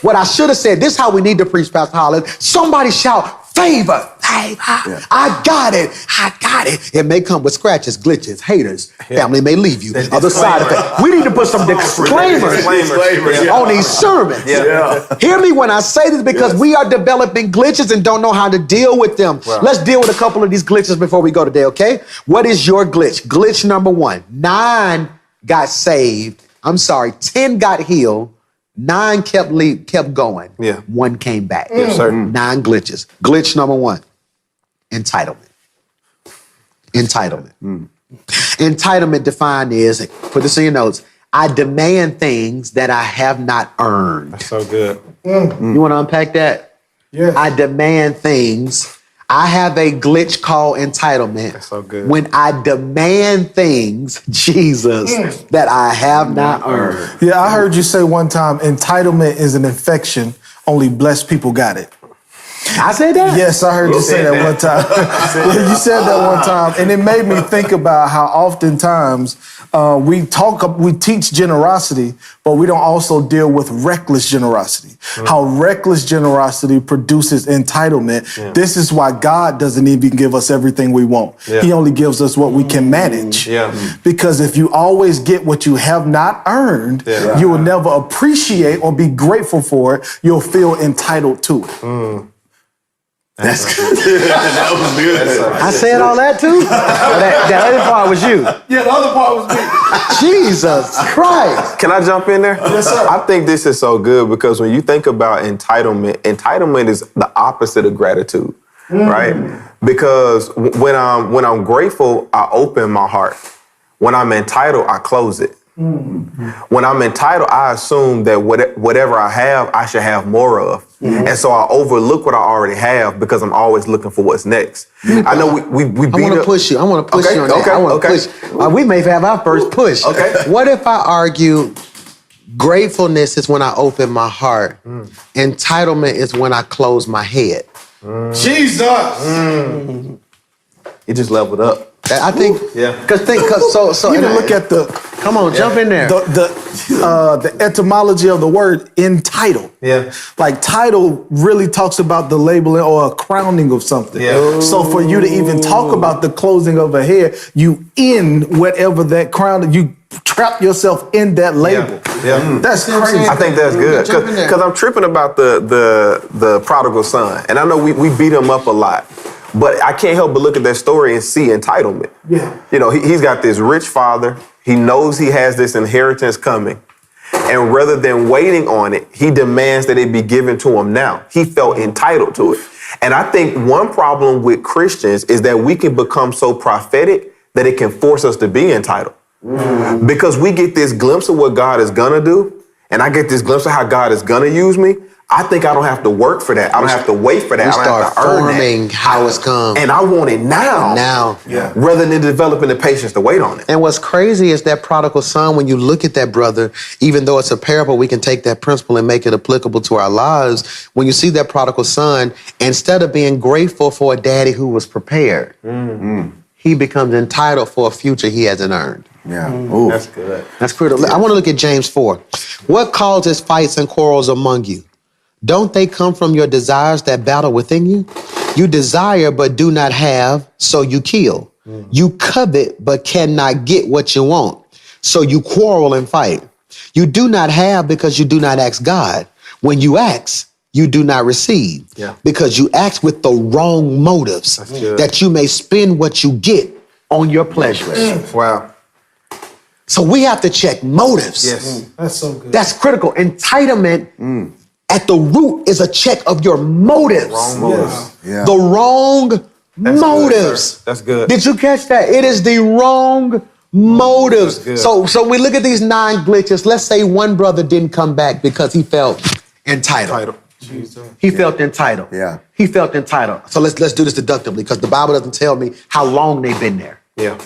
What I should have said, this is how we need to preach, Pastor Holland. Somebody shout, favor, favor. I got it. I got it. It may come with scratches, glitches, haters. Family may leave you. Other side effects. We need to put some disclaimers on these sermons. Hear me when I say this, because we are developing glitches and don't know how to deal with them. Let's deal with a couple of these glitches before we go today, okay? What is your glitch? Glitch number 1. 9 got saved. 10 got healed. 9 kept going. 1 came back. 9 glitches. Glitch number 1, entitlement. Entitlement defined is, put this in your notes, I demand things that I have not earned. That's so good. You want to unpack that? Yeah. I demand things. I have a glitch called entitlement. That's so good. When I demand things, Jesus, that I have not earned. Yeah, I heard you say one time, entitlement is an infection. Only blessed people got it. I said that? Yes, I heard you say that one time. Yeah, you said that one time, and it made me think about how oftentimes we teach generosity, but we don't also deal with reckless generosity. How reckless generosity produces entitlement. Yeah. This is why God doesn't even give us everything we want. Yeah. He only gives us what we can manage. Yeah. Because if you always get what you have not earned, Yeah. you will never appreciate or be grateful for it. You'll feel entitled to it. That's good. That was good. I said all that too? That other part was you. Yeah, the other part was me. Jesus Christ. Can I jump in there? Yes, sir. I think this is so good because when you think about entitlement is the opposite of gratitude, right? Because when I'm grateful, I open my heart. When I'm entitled, I close it. When I'm entitled, I assume that whatever I have, I should have more of. And so I overlook what I already have because I'm always looking for what's next. I know we beat I want to up. push you. I want to push Okay, you on that. okay, I want to okay. push. We may have our first push. Okay. What if I argue gratefulness is when I open my heart, entitlement is when I close my head? Jesus. It just leveled up. I think. Yeah. Because so You can look at the Come on, jump in there. the etymology of the word entitled. Yeah. Like title really talks about the labeling or a crowning of something. Yeah. So for you to even talk about the closing of a head, you in whatever that crown, you trap yourself in that label. Yeah. That's crazy. I think that's good Jump in there. because I'm tripping about the prodigal son, and I know we beat him up a lot, but I can't help but look at that story and see entitlement. Yeah. You know, he's got this rich father. He knows he has this inheritance coming, and rather than waiting on it, he demands that it be given to him now. He felt entitled to it, and I think one problem with Christians is that we can become so prophetic that it can force us to be entitled. Because we get this glimpse of what God is gonna do, and I get this glimpse of how God is gonna use me. I think I don't have to work for that. I don't have to wait for that. We I don't have start to earn forming that. how it's come. And I want it now. Now. Yeah. Rather than developing the patience to wait on it. And what's crazy is that prodigal son, when you look at that brother, even though it's a parable, we can take that principle and make it applicable to our lives. When you see that prodigal son, instead of being grateful for a daddy who was prepared, he becomes entitled for a future he hasn't earned. Yeah. Ooh. That's good. That's critical. I want to look at James 4. What causes fights and quarrels among you? Don't they come from your desires that battle within you? You desire but do not have, so you kill. You covet but cannot get what you want, so you quarrel and fight. You do not have because you do not ask God. When you ask, you do not receive, because you ask with the wrong motives, that you may spend what you get on your pleasures. Wow. So we have to check motives. Yes. That's so good. That's critical. Entitlement at the root is a check of your motives. Wrong motives. Yeah. The wrong Good, motives. sir. That's good. Did you catch that? It is the wrong motives. That's good. So we look at these 9 glitches. Let's say one brother didn't come back because he felt entitled. He felt entitled. Yeah. He felt entitled. So let's do this deductively because the Bible doesn't tell me how long they've been there. Yeah.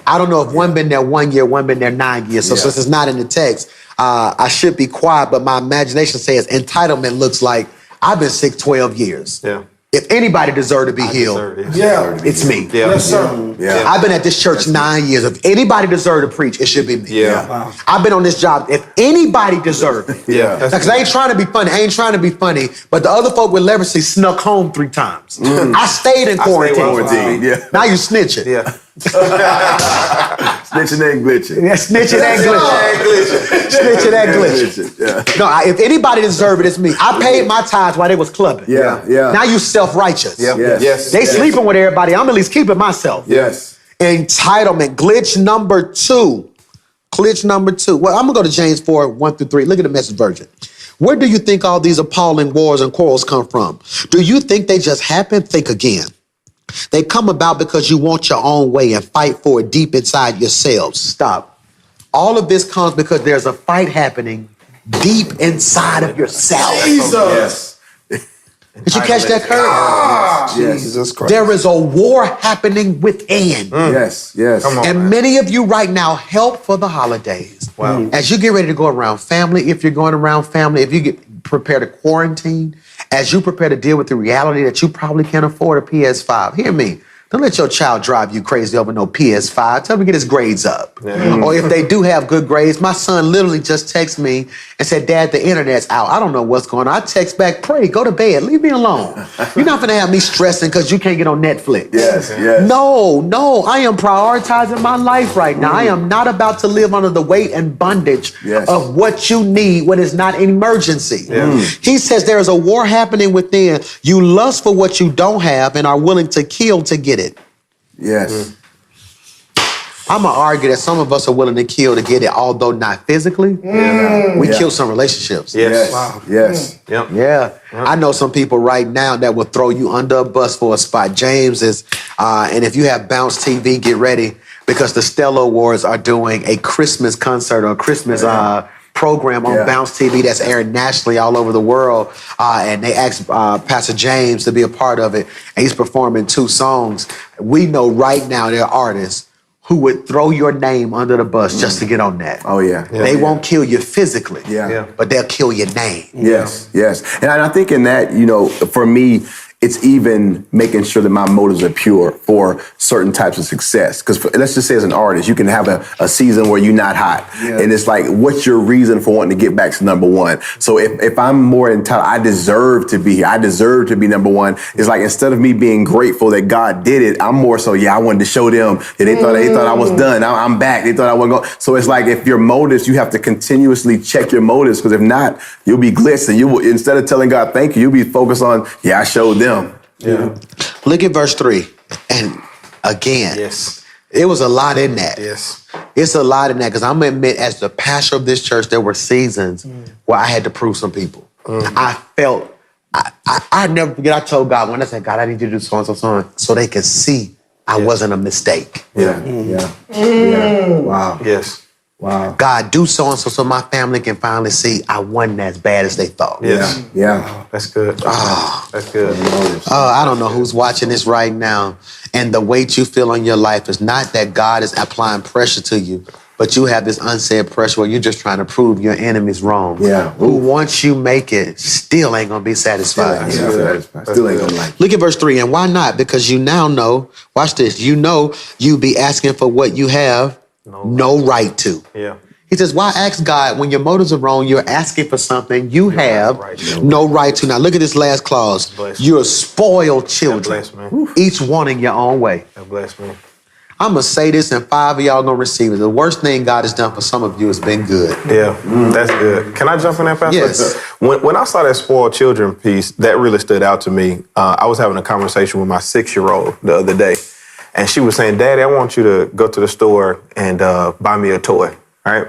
I don't know if one been there 1 year, one been there 9 years. So since it's not in the text, I should be quiet, but my imagination says entitlement looks like I've been sick 12 years. Yeah. If anybody deserved to be healed, Yeah. it's me. Yeah. Yes, sir. Yeah. I've been at this church 9 years. If anybody deserved to preach, it should be me. Yeah. Wow. I've been on this job. If anybody deserved it. Yeah. Because I ain't trying to be funny. I ain't trying to be funny. But the other folk with leprosy snuck home 3 times. I stayed in quarantine. Quarantine. Yeah. Now you snitching. Yeah. Snitching and glitching. Yeah, snitching and glitching. Snitching and glitching. Yeah. No, if anybody deserved it, it's me. I paid my tithes while they was clubbing. Yeah. Yeah. Now you self-righteous. Yeah. Yes. Yes. They sleeping with everybody. I'm at least keeping myself. Yes. Entitlement. Glitch number 2. Glitch number 2. Well, I'm going to go to James 4, 1-3. Look at the Message version. Where do you think all these appalling wars and quarrels come from? Do you think they just happen? Think again. They come about because you want your own way and fight for it deep inside yourselves. Stop. All of this comes because there's a fight happening deep inside of yourself. Yes. Did you catch that, Kurt? Jesus Christ. There is a war happening within. Yes, yes. Come on. And many of you right now help for the holidays. Wow. As you get ready to go around family, if you're going around family, if you get prepared to quarantine, as you prepare to deal with the reality that you probably can't afford a PS5. Hear me. Don't let your child drive you crazy over no PS5. Tell him to get his grades up. Or if they do have good grades, my son literally just texted me and said, Dad, the internet's out. I don't know what's going on. I text back, pray, go to bed, leave me alone. You're not gonna have me stressing because you can't get on Netflix. Yes, yes. No, I am prioritizing my life right now. I am not about to live under the weight and bondage of what you need when it's not an emergency. He says there is a war happening within. You lust for what you don't have and are willing to kill to get it. Yes. I'm gonna argue that some of us are willing to kill to get it, although not physically. We kill some relationships. Yes. Wow. Yes. Yep. Yeah. I know some people right now that will throw you under a bus for a spot. James is, and if you have Bounce TV, get ready because the Stellar Awards are doing a Christmas concert or a Christmas program on Bounce TV that's aired nationally all over the world. And they asked Pastor James to be a part of it. And he's performing 2 songs. We know right now there are artists who would throw your name under the bus just to get on that. Oh, yeah. They won't kill you physically, but they'll kill your name. Yes, yes. And I think in that, for me, it's even making sure that my motives are pure for certain types of success. Because let's just say as an artist, you can have a season where you're not hot. And it's like, what's your reason for wanting to get back to number one? So if I'm more entitled, I deserve to be here. I deserve to be number one. It's like, instead of me being grateful that God did it, I'm more so, I wanted to show them that they thought I was done. I'm back. They thought I wasn't going. So it's like, if your motives, you have to continuously check your motives. Because if not, you'll be glistening. You will, instead of telling God thank you, you'll be focused on, I showed them. Yeah. Look at verse 3. And again, it was a lot in that. It's a lot in that because I'm going to admit, as the pastor of this church, there were seasons where I had to prove some people. I felt, I never forget, I told God, when I said, God, I need you to do so and so they could see I wasn't a mistake. Wow. Yes. Wow. God, do so and so my family can finally see I wasn't as bad as they thought. Yeah. That's good. That's good. I don't know who's watching this right now. And the weight you feel on your life is not that God is applying pressure to you, but you have this unsaid pressure where you're just trying to prove your enemies wrong. Who once you make it, still ain't gonna be satisfied. Still ain't gonna like. Look at verse 3. And why not? Because you now know, watch this, you be asking for what you have no right to. He says, why ask God when your motives are wrong? You're asking for something you have no right to. Now look at this last clause. You're spoiled children, each wanting your own way. Bless me. I'm going to say this and 5 of y'all going to receive it. The worst thing God has done for some of you has been good. That's good. Can I jump in that, Pastor? Yes. When I saw that spoiled children piece, that really stood out to me. I was having a conversation with my 6-year-old the other day, and she was saying, Daddy, I want you to go to the store and buy me a toy, all right?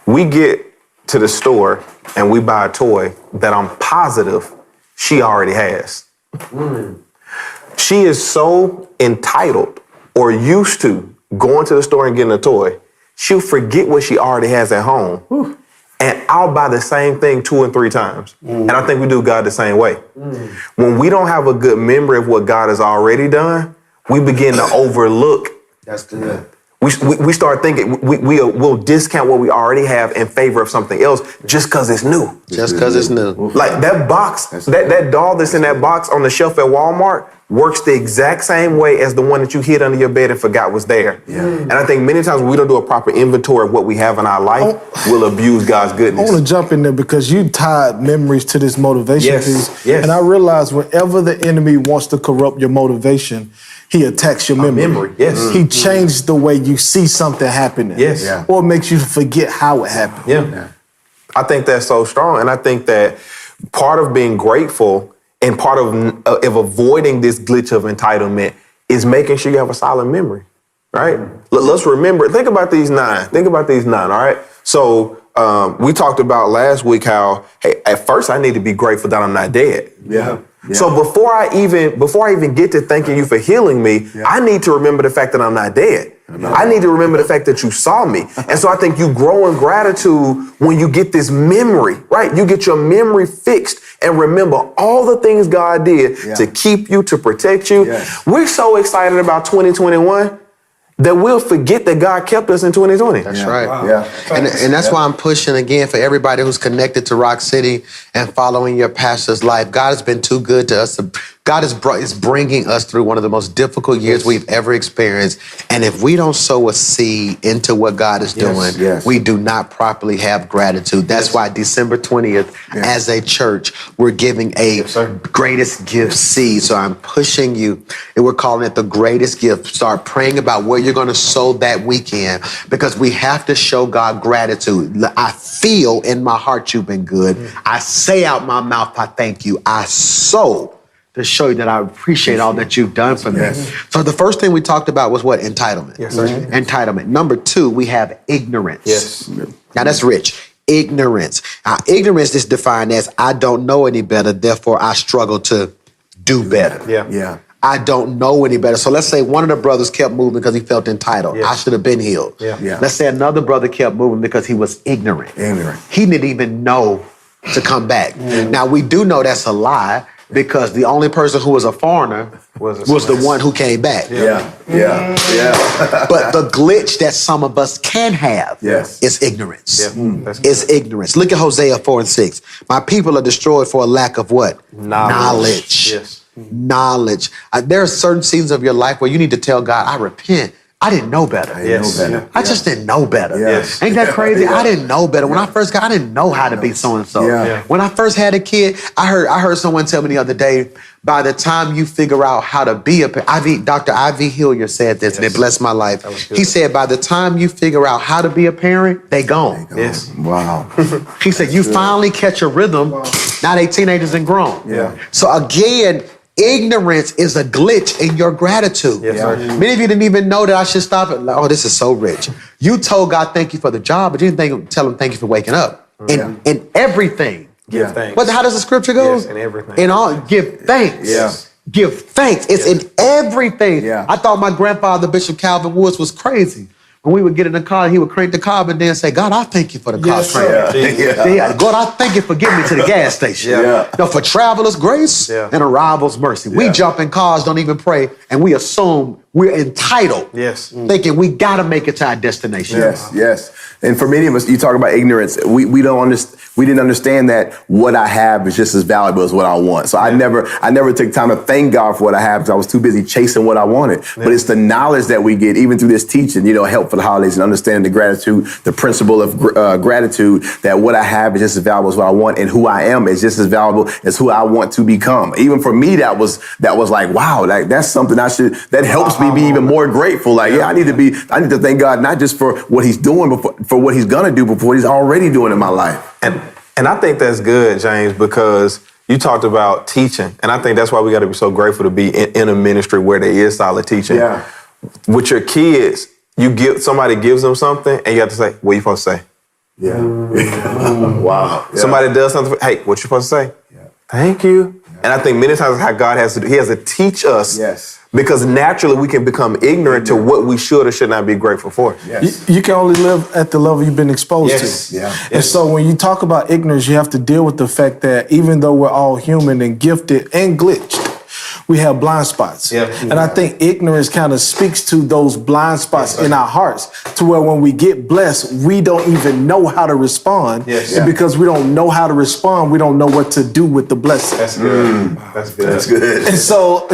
We get to the store and we buy a toy that I'm positive she already has. She is so entitled or used to going to the store and getting a toy, she'll forget what she already has at home. And I'll buy the same thing 2 and 3 times. And I think we do God the same way. When we don't have a good memory of what God has already done, we begin to overlook. That's good. We start thinking we'll discount what we already have in favor of something else just because it's new. Just because it's new. Like that box, that doll that's in that box on the shelf at Walmart works the exact same way as the one that you hid under your bed and forgot was there. And I think many times when we don't do a proper inventory of what we have in our life, we'll abuse God's goodness. I want to jump in there because you tied memories to this motivation piece. And I realize whenever the enemy wants to corrupt your motivation, he attacks your memory. He changed the way you see something happening. Or makes you forget how it happened. I think that's so strong. And I think that part of being grateful and part of avoiding this glitch of entitlement is making sure you have a solid memory, right? Let's remember, think about these 9. All right? So we talked about last week how, hey, at first I need to be grateful that I'm not dead. So before I even get to thanking you for healing me, I need to remember the fact that I'm not dead. I need to remember the fact that you saw me. And so I think you grow in gratitude when you get this memory, right? You get your memory fixed and remember all the things God did to keep you, to protect you. We're so excited about 2021 that we'll forget that God kept us in 2020. That's right. And that's why I'm pushing again for everybody who's connected to Rock City and following your pastor's life. God has been too good to us. God is bringing us through one of the most difficult years we've ever experienced. And if we don't sow a seed into what God is doing, we do not properly have gratitude. That's why December 20th, as a church, we're giving a greatest gift seed. So I'm pushing you, and we're calling it the greatest gift. Start praying about where you're going to sow that weekend, because we have to show God gratitude. I feel in my heart you've been good. I say out my mouth, I thank you. I sow to show you that I appreciate all that you've done for me. So the first thing we talked about was what? Entitlement. Entitlement. Number 2, we have ignorance. Now that's rich. Ignorance. Ignorance is defined as I don't know any better, therefore I struggle to do better. I don't know any better. So let's say one of the brothers kept moving because he felt entitled. I should have been healed. Let's say another brother kept moving because he was ignorant. He didn't even know to come back. Now we do know that's a lie, because the only person who was a foreigner was the one who came back. But the glitch that some of us can have is ignorance. Is ignorance. Look at Hosea 4:6. My people are destroyed for a lack of what? Knowledge. Knowledge. There are certain seasons of your life where you need to tell God, I repent. I didn't know better. I just didn't know better. Ain't that crazy? I didn't know better. When I first got, I didn't know how to be so-and-so. When I first had a kid, I heard someone tell me the other day, by the time you figure out how to be a parent, Dr. Ivy Hillier said this, and it blessed my life. He said, by the time you figure out how to be a parent, they gone. Wow. He said, you finally catch a rhythm. Now they teenagers and grown. So again, ignorance is a glitch in your gratitude. Many of you didn't even know that I should stop it. Like, oh, this is so rich. You told God thank you for the job, but you didn't tell him thank you for waking up. In everything. Give thanks. But how does the scripture go? In everything. In all, give thanks. Give thanks. It's in everything. I thought my grandfather, Bishop Calvin Woods, was crazy. When we would get in the car, he would crank the car and then say, God, I thank you for the car crank. God, I thank you for getting me to the gas station. No, for travelers' grace and arrivals' mercy. We jump in cars, don't even pray, and we assume we're entitled, thinking we got to make it to our destination. And for many of us, you talk about ignorance. We didn't understand that what I have is just as valuable as what I want. So I never took time to thank God for what I have because I was too busy chasing what I wanted. But it's the knowledge that we get, even through this teaching, help for the holidays and understanding the gratitude, the principle of gratitude, that what I have is just as valuable as what I want, and who I am is just as valuable as who I want to become. Even for me, that was like, wow, like that's something that helps me be even more grateful. Like, I need to thank God, not just for what he's doing, but for what he's gonna do, but for what he's already doing in my life. And I think that's good, James, because you talked about teaching. And I think that's why we got to be so grateful to be in a ministry where there is solid teaching. With your kids, somebody gives them something and you have to say, what are you supposed to say? Wow. Somebody does something, hey, what you supposed to say? Thank you. And I think many times how God has to teach us. Because naturally we can become ignorant to what we should or should not be grateful for. You can only live at the level you've been exposed to. And so when you talk about ignorance, you have to deal with the fact that even though we're all human and gifted and glitched, we have blind spots. And I think ignorance kind of speaks to those blind spots in our hearts, to where when we get blessed, we don't even know how to respond. And because we don't know how to respond, we don't know what to do with the blessing. That's good. That's good. And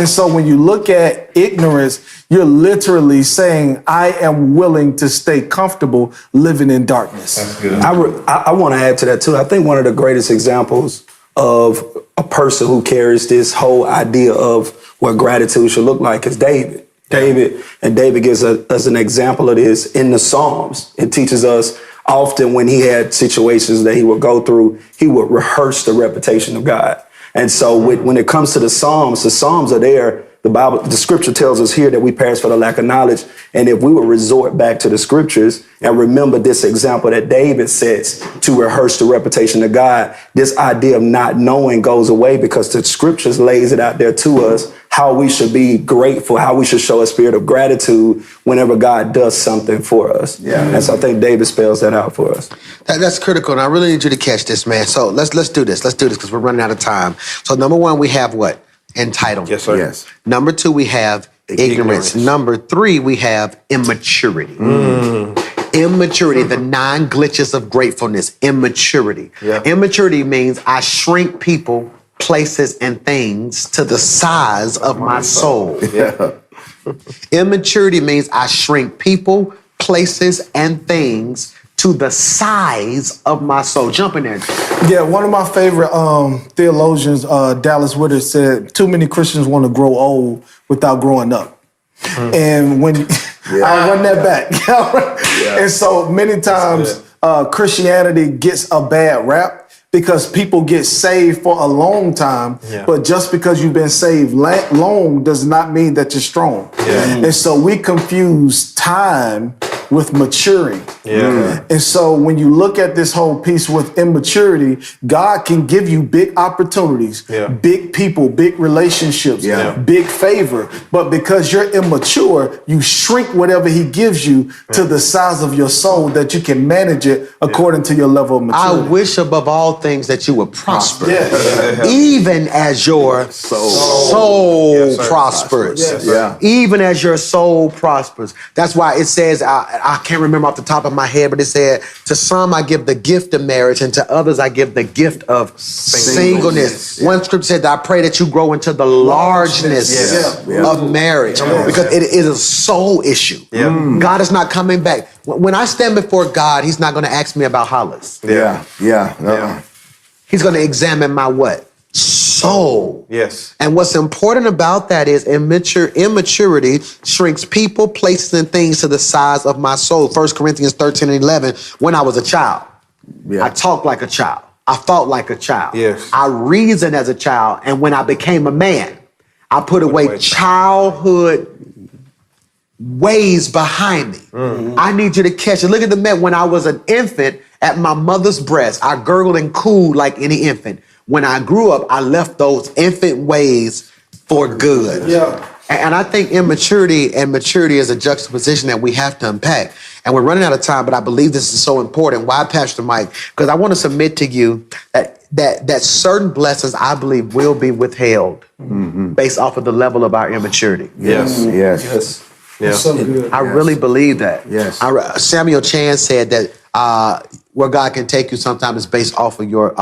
so when you look at ignorance, you're literally saying, I am willing to stay comfortable living in darkness. That's good. I want to add to that too. I think one of the greatest examples of a person who carries this whole idea of what gratitude should look like is David. David gives us an example of this in the Psalms. It teaches us often when he had situations that he would go through, he would rehearse the reputation of God. And so when it comes to the Psalms are there the scripture tells us here that we perish for the lack of knowledge. And if we would resort back to the scriptures and remember this example that David sets to rehearse the reputation of God, this idea of not knowing goes away because the scriptures lays it out there to us how we should be grateful, how we should show a spirit of gratitude whenever God does something for us. Yeah. And so I think David spells that out for us. That's critical, and I really need you to catch this, man. So let's do this. Let's do this because we're running out of time. So number one, we have what? Entitlement. Yes, sir. Yes. Number two, we have ignorance. Number three, we have immaturity. Immaturity, the 9 glitches of gratefulness. Immaturity. Yeah. Immaturity means I shrink people, places, and things to the size of my soul. Yeah. Immaturity means I shrink people, places, and things to the size of my soul. Jump in there. Yeah, one of my favorite theologians, Dallas Willard, said, too many Christians want to grow old without growing up. And when I run that back. And so many times Christianity gets a bad rap because people get saved for a long time, but just because you've been saved long does not mean that you're strong. And so we confuse time with maturing. And so when you look at this whole piece with immaturity, God can give you big opportunities, big people, big relationships, big favor. But because you're immature, you shrink whatever he gives you to the size of your soul that you can manage it according to your level of maturity. I wish above all things that you would prosper, even as your soul prospers. Even as your soul prospers. That's why it says, I can't remember off the top of my head, but it said, to some I give the gift of marriage, and to others I give the gift of singleness. One scripture said that I pray that you grow into the largeness of marriage, because it is a soul issue. God is not coming back. When I stand before God, he's not going to ask me about hollers. He's going to examine my what? Soul. Yes. And what's important about that is immaturity shrinks people, places, and things to the size of my soul. 1 Corinthians 13 and 11, when I was a child, I talked like a child. I thought like a child. Yes. I reasoned as a child. And when I became a man, I put away childhood ways behind me. I need you to catch it. Look at the man. When I was an infant at my mother's breast, I gurgled and cooed like any infant. When I grew up, I left those infant ways for good. And I think immaturity and maturity is a juxtaposition that we have to unpack. And we're running out of time, but I believe this is so important. Why, Pastor Mike? Because I want to submit to you that certain blessings, I believe, will be withheld based off of the level of our immaturity. Yes. So good. I really believe that. Yes. Samuel Chan said that where God can take you sometimes is based off of your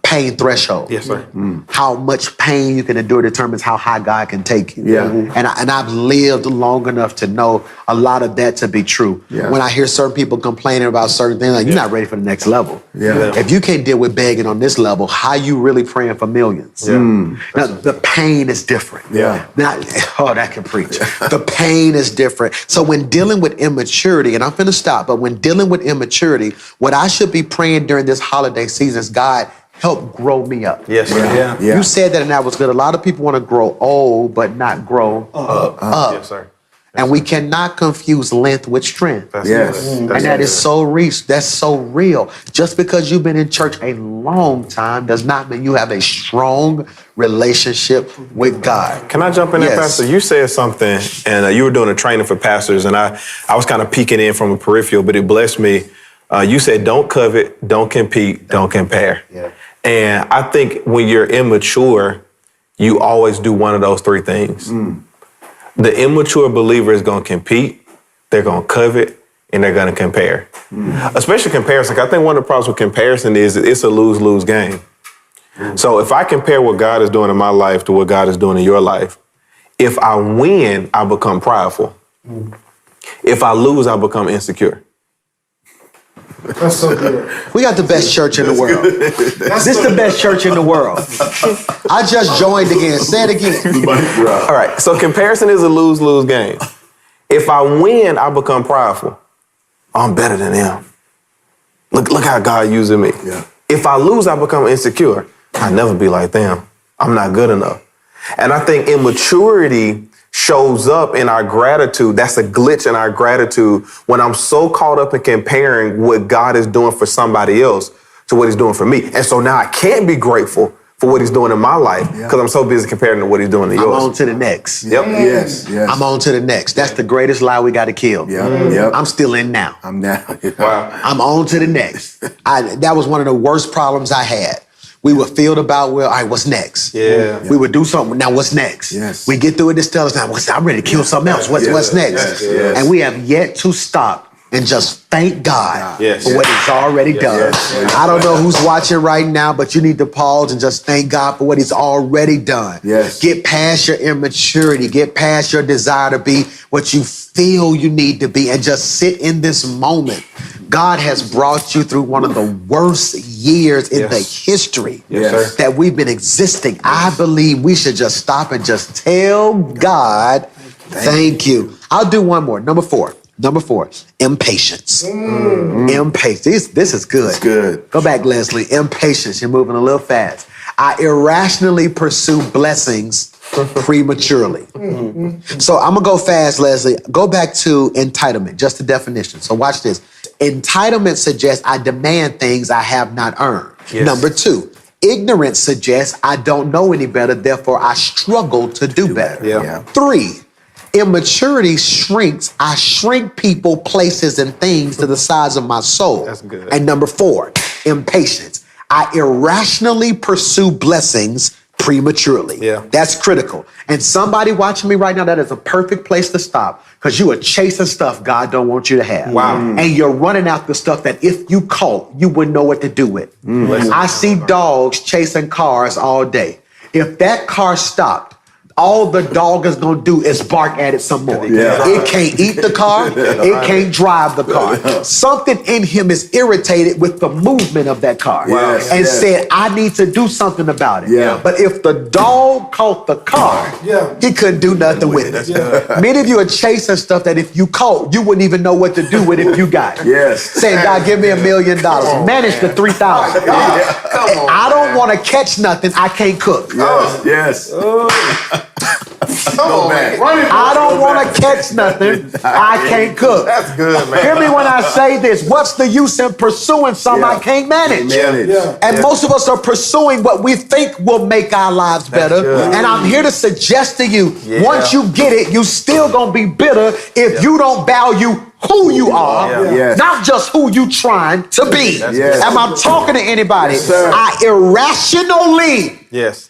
pain threshold. Yes, sir. How much pain you can endure determines how high God can take you. And I've lived long enough to know a lot of that to be true. When I hear certain people complaining about certain things, like, you're not ready for the next level. If you can't deal with begging on this level, how you really praying for millions? Now, the pain is different. That can preach. The pain is different. So when dealing with immaturity, and I'm finna stop, but when dealing with immaturity, what I should be praying during this holiday season is, God, help grow me up. Yes, sir. You said that, and that was good. A lot of people want to grow old, but not grow up. Yes, sir. And we cannot confuse length with strength. Yes. And that is so that's so real. Just because you've been in church a long time does not mean you have a strong relationship with God. Can I jump in there, Pastor? You said something, and you were doing a training for pastors, and I was kind of peeking in from a peripheral, but it blessed me. You said, don't covet, don't compete, don't compare. And I think when you're immature, you always do one of those three things. The immature believer is going to compete, they're going to covet, and they're going to compare. Especially comparison. I think one of the problems with comparison is that it's a lose-lose game. So if I compare what God is doing in my life to what God is doing in your life, if I win, I become prideful. If I lose, I become insecure. That's so good. We got the best church in the world. This is the best church in the world. I just joined again. Say it again. All right. So comparison is a lose-lose game. If I win, I become prideful. I'm better than them. Look how God using me. If I lose, I become insecure. I never be like them. I'm not good enough. And I think immaturity shows up in our gratitude. That's a glitch in our gratitude when I'm so caught up in comparing what God is doing for somebody else to what he's doing for me. And so now I can't be grateful for what he's doing in my life because I'm so busy comparing to what he's doing to yours. I'm on to the next. Yep. Yes. I'm on to the next. That's the greatest lie we got to kill. Yep. I'm still in now. I'm now. Wow. I'm on to the next. That was one of the worst problems I had. We would feel about, well, all right, what's next? Yeah. We would do something. Now, what's next? Yes. We get through it, this tell us now, I'm ready to kill something else. What's next? Yes. And we have yet to stop and just thank God for what he's already done. I don't know who's watching right now, but you need to pause and just thank God for what he's already done. Yes. Get past your immaturity. Get past your desire to be what you feel you need to be and just sit in this moment. God has brought you through one of the worst years in the history that we've been existing. I believe we should just stop and just tell God, thank you. I'll do one more. Number four, impatience. Impatience. This is good. It's good. Go back, Leslie. Impatience. You're moving a little fast. I irrationally pursue blessings prematurely. So I'm gonna go fast, Leslie. Go back to entitlement, just the definition. So watch this. Entitlement suggests I demand things I have not earned. Yes. Number 2, ignorance suggests I don't know any better, therefore I struggle to do better. Yeah. 3, immaturity shrinks. I shrink people, places, and things to the size of my soul. That's good. And number 4, impatience. I irrationally pursue blessings prematurely. Yeah. That's critical. And somebody watching me right now, that is a perfect place to stop because you are chasing stuff God don't want you to have. Wow. And you're running after stuff that if you caught, you wouldn't know what to do with. I see dogs chasing cars all day. If that car stopped, all the dog is gonna do is bark at it some more. It can't eat the car, it can't drive the car. Something in him is irritated with the movement of that car and said, I need to do something about it. But if the dog caught the car, he couldn't do nothing with it. Many of you are chasing stuff that if you caught, you wouldn't even know what to do with if you got it. Saying, God, give me $1 million. Manage the 3,000. I don't want to catch nothing. I can't cook. I don't want to catch nothing. I can't cook. That's good, man. Hear me when I say this. What's the use in pursuing something I can't manage? And most of us are pursuing what we think will make our lives better. And I'm here to suggest to you, once you get it, you still gonna be bitter if you don't value who you are, not just who you trying to be. Am I talking to anybody? I irrationally.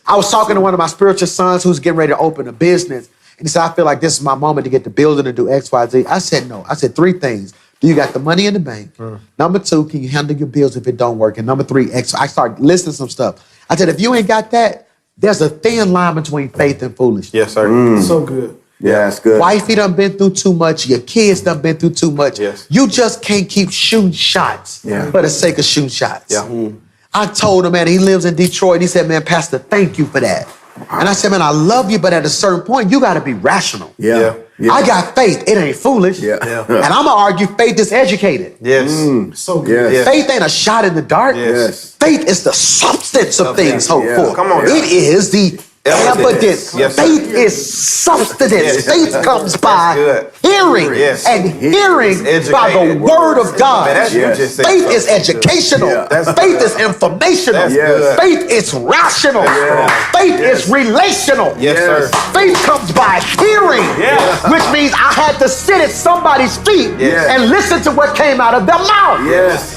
I was talking to one of my spiritual sons who's getting ready to open a business. And he said, I feel like this is my moment to get the building and do X, Y, Z. I said, no. I said 3 things. Do you got the money in the bank? Number 2, can you handle your bills if it don't work? And number 3, X. I started listing some stuff. I said, if you ain't got that, there's a thin line between faith and foolishness. Yes, sir. So good. Yeah, that's good. Wifey done been through too much. Your kids done been through too much. You just can't keep shooting shots for the sake of shooting shots. I told him, man, he lives in Detroit. He said, man, Pastor, thank you for that. And I said, man, I love you, but at a certain point, you got to be rational. I got faith. It ain't foolish. And I'm going to argue faith is educated. So good. Faith ain't a shot in the dark. Faith is the substance of things hoped for. Come on. It is the evidence. Faith is substance. Faith comes by hearing, and hearing by the word of God. Faith is educational. Faith is informational. Faith is rational. Faith is relational. Faith comes by hearing, which means I had to sit at somebody's feet and listen to what came out of their mouth.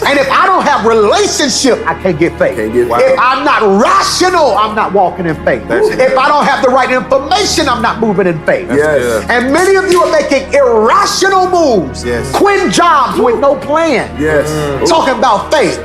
And if I don't have relationship, I can't get faith. If I'm not rational, I'm not walking in faith. If I don't have the right information, I'm not moving in faith. And many of you are making irrational moves. Quitting jobs with no plan. Talking about faith.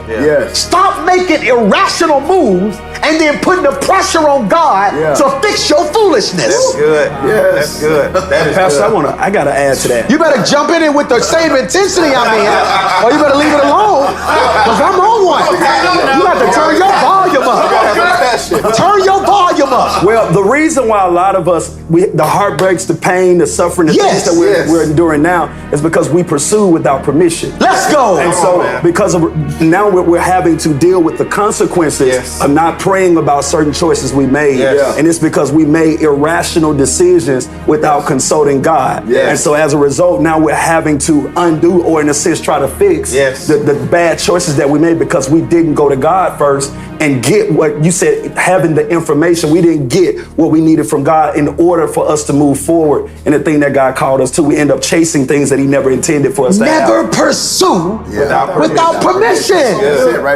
Stop making irrational moves and then putting the pressure on God to fix your foolishness. That's good. That's good. That is Pastor, good. I gotta add to that. You better jump in it with the same intensity I'm in, or you better leave it alone, because I'm on one. You have to turn your volume volume up. Turn your volume up. Well, the reason why a lot of us, the heartbreaks, the pain, the suffering, the things that we're enduring now is because we pursue without permission. Let's go. And so because of now we're having to deal with the consequences of not praying about certain choices we made. And it's because we made irrational decisions without consulting God. And so as a result, now we're having to undo, or in a sense try to fix the bad choices that we made because we didn't go to God first and get what you said, having the information. We didn't get what we needed from God in order for us to move forward in the thing that God called us to. We end up chasing things that he never intended for us to have. Never pursue without permission.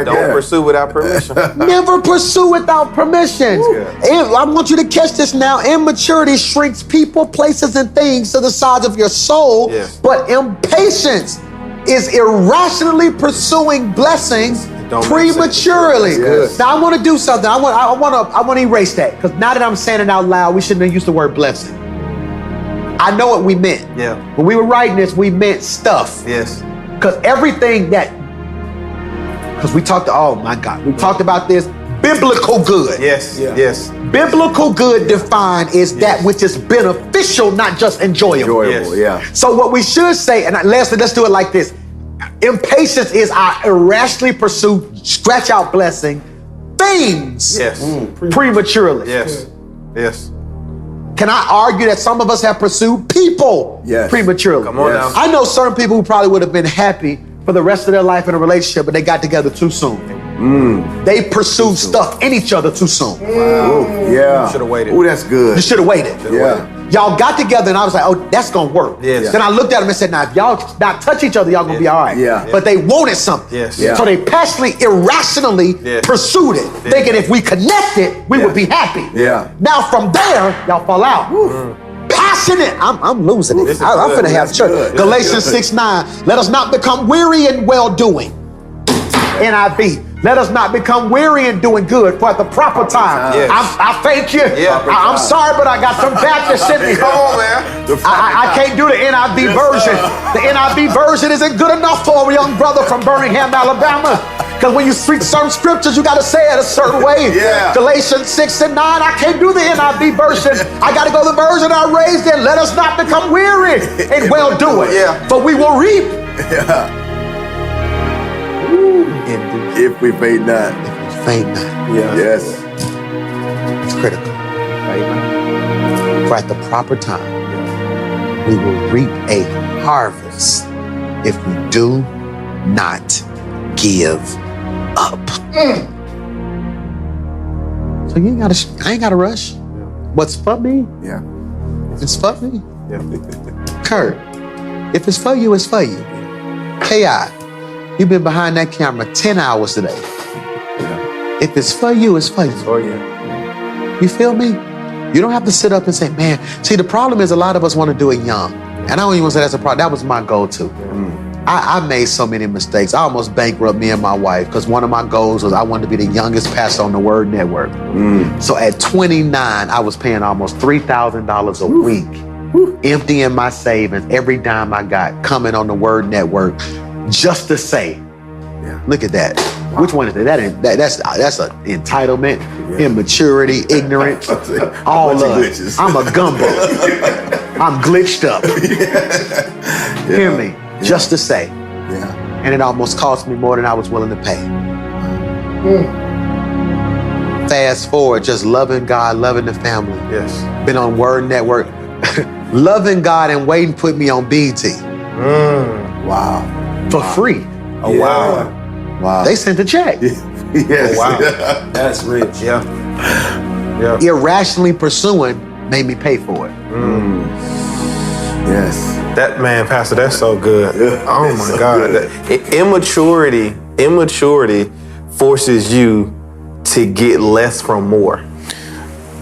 Don't pursue without permission. Never pursue without permission. And I want you to catch this now. Immaturity shrinks people, places, and things to the size of your soul. But impatience is irrationally pursuing blessings prematurely. Now I want to do something. I want to erase that, because now that I'm saying it out loud, we shouldn't have used the word blessing. I know what we meant. When we were writing this, we meant stuff. Because everything that, because we talked, oh my God, we talked about this, biblical good. Biblical good defined is that which is beneficial, not just enjoyable. So what we should say, and let's do it like this. Impatience is our irrationally pursued, stretch out blessing, things prematurely. Can I argue that some of us have pursued people prematurely? Come on now. I know certain people who probably would have been happy for the rest of their life in a relationship, but they got together too soon. They pursued stuff in each other too soon. You should have waited. Ooh, that's good. You should have waited. Y'all got together and I was like, oh, that's gonna work. Then I looked at them and said, now if y'all not touch each other, y'all gonna be all right. But they wanted something. So they passionately, irrationally pursued it, thinking if we connected, we would be happy. Now from there, y'all fall out. Passionate. I'm losing it. I'm finna have church. Galatians 6:9. Let us not become weary in well-doing. NIV. Let us not become weary in doing good, for at the proper time. I thank you. I'm sorry, but I got some Baptists in me. Come on, man. I can't do the NIV version. The NIV version isn't good enough for a young brother from Birmingham, Alabama. Because when you speak certain scriptures, you got to say it a certain way. Galatians 6:9, I can't do the NIV version. I got to go the version I raised in. Let us not become weary in well-doing, for we will reap. If we faint not. If we faint not. Yes. It's critical. For at the proper time, we will reap a harvest if we do not give up. So you ain't gotta, I ain't gotta rush. What's for me? If it's for me. Kurt, if it's for you, it's for you. K.I., you've been behind that camera 10 hours today. If it's for you, it's for you. You feel me? You don't have to sit up and say, man, see, the problem is a lot of us want to do it young. And I don't even want to say that's a problem. That was my goal too. I made so many mistakes. I almost bankrupted me and my wife because one of my goals was I wanted to be the youngest pastor on the Word Network. So at 29, I was paying almost $3,000 a week, emptying my savings, every dime I got, coming on the Word Network, just to say, look at that. Which one is that? That's an entitlement, immaturity, ignorance, all of it. I'm a gumbo. I'm glitched up. Hear me? Just to say. And it almost cost me more than I was willing to pay. Fast forward, just loving God, loving the family. Been on Word Network. Loving God and waiting put me on BT. For free. Wow. They sent a check. That's rich. Irrationally pursuing made me pay for it. Yes. That man, Pastor, that's so good. Oh my God. Immaturity forces you to get less from more.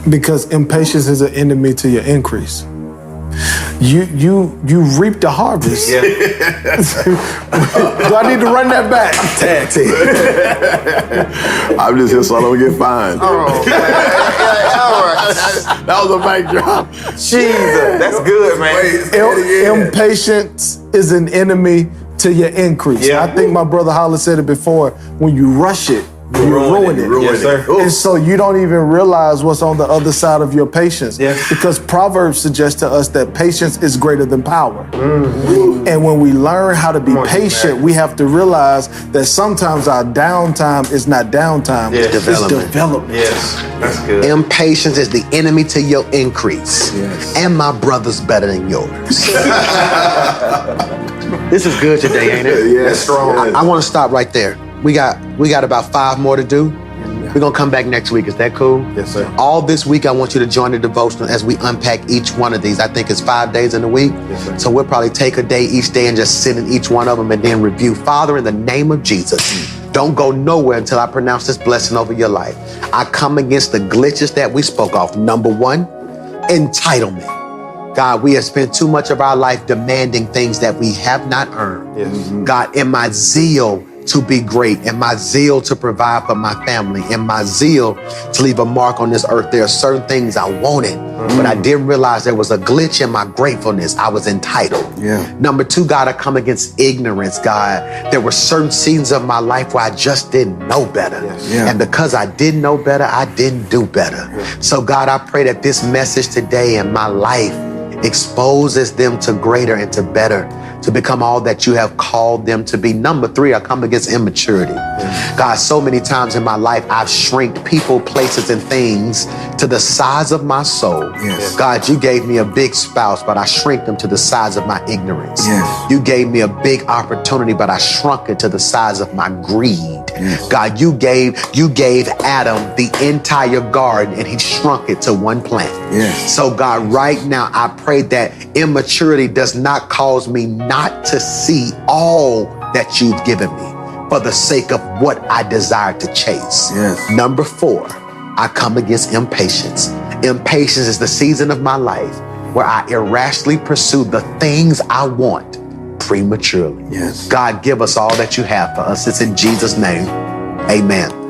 Because impatience is an enemy to your increase. You reap the harvest. Do I need to run that back? Tag team. I'm just here so I don't get fined. That was a mic drop. Jesus, that's good, man. Impatience is an enemy to your increase. I think my brother Hollis said it before. When you rush it, you ruin it. Yes, sir. And so you don't even realize what's on the other side of your patience. Yes. Because Proverbs suggests to us that patience is greater than power. And when we learn how to be patient, we have to realize that sometimes our downtime is not downtime, Yes. it's development. Yes, that's good. Impatience is the enemy to your increase. Yes. And my brother's better than yours. This is good today, ain't it? Yes, strong. I want to stop right there. We got about 5 more to do. We're going to come back next week. Is that cool? Yes, sir. All this week, I want you to join the devotional as we unpack each one of these. I think it's 5 days in a week. Yes, sir. So we'll probably take a day each day and just sit in each one of them and then review. Father, in the name of Jesus, don't go nowhere until I pronounce this blessing over your life. I come against the glitches that we spoke of. Number 1, entitlement. God, we have spent too much of our life demanding things that we have not earned. Yes. God, in my zeal to be great, in my zeal to provide for my family, in my zeal to leave a mark on this earth, there are certain things I wanted, but I didn't realize there was a glitch in my gratefulness. I was entitled. Yeah. Number 2, God, I come against ignorance, God. There were certain seasons of my life where I just didn't know better. Yes. Yeah. And because I didn't know better, I didn't do better. So God, I pray that this message today in my life exposes them to greater and to better, to become all that you have called them to be. Number 3, I come against immaturity. God, so many times in my life, I've shrinked people, places, and things to the size of my soul. Yes. God, you gave me a big spouse, but I shrink them to the size of my ignorance. Yes. You gave me a big opportunity, but I shrunk it to the size of my greed. Yes. God, you gave Adam the entire garden, and he shrunk it to one plant. Yes. So God, right now, I pray that immaturity does not cause me not to see all that you've given me for the sake of what I desire to chase. Yes. Number 4, I come against impatience. Impatience is the season of my life where I irrationally pursue the things I want prematurely. Yes. God, give us all that you have for us. It's in Jesus' name. Amen.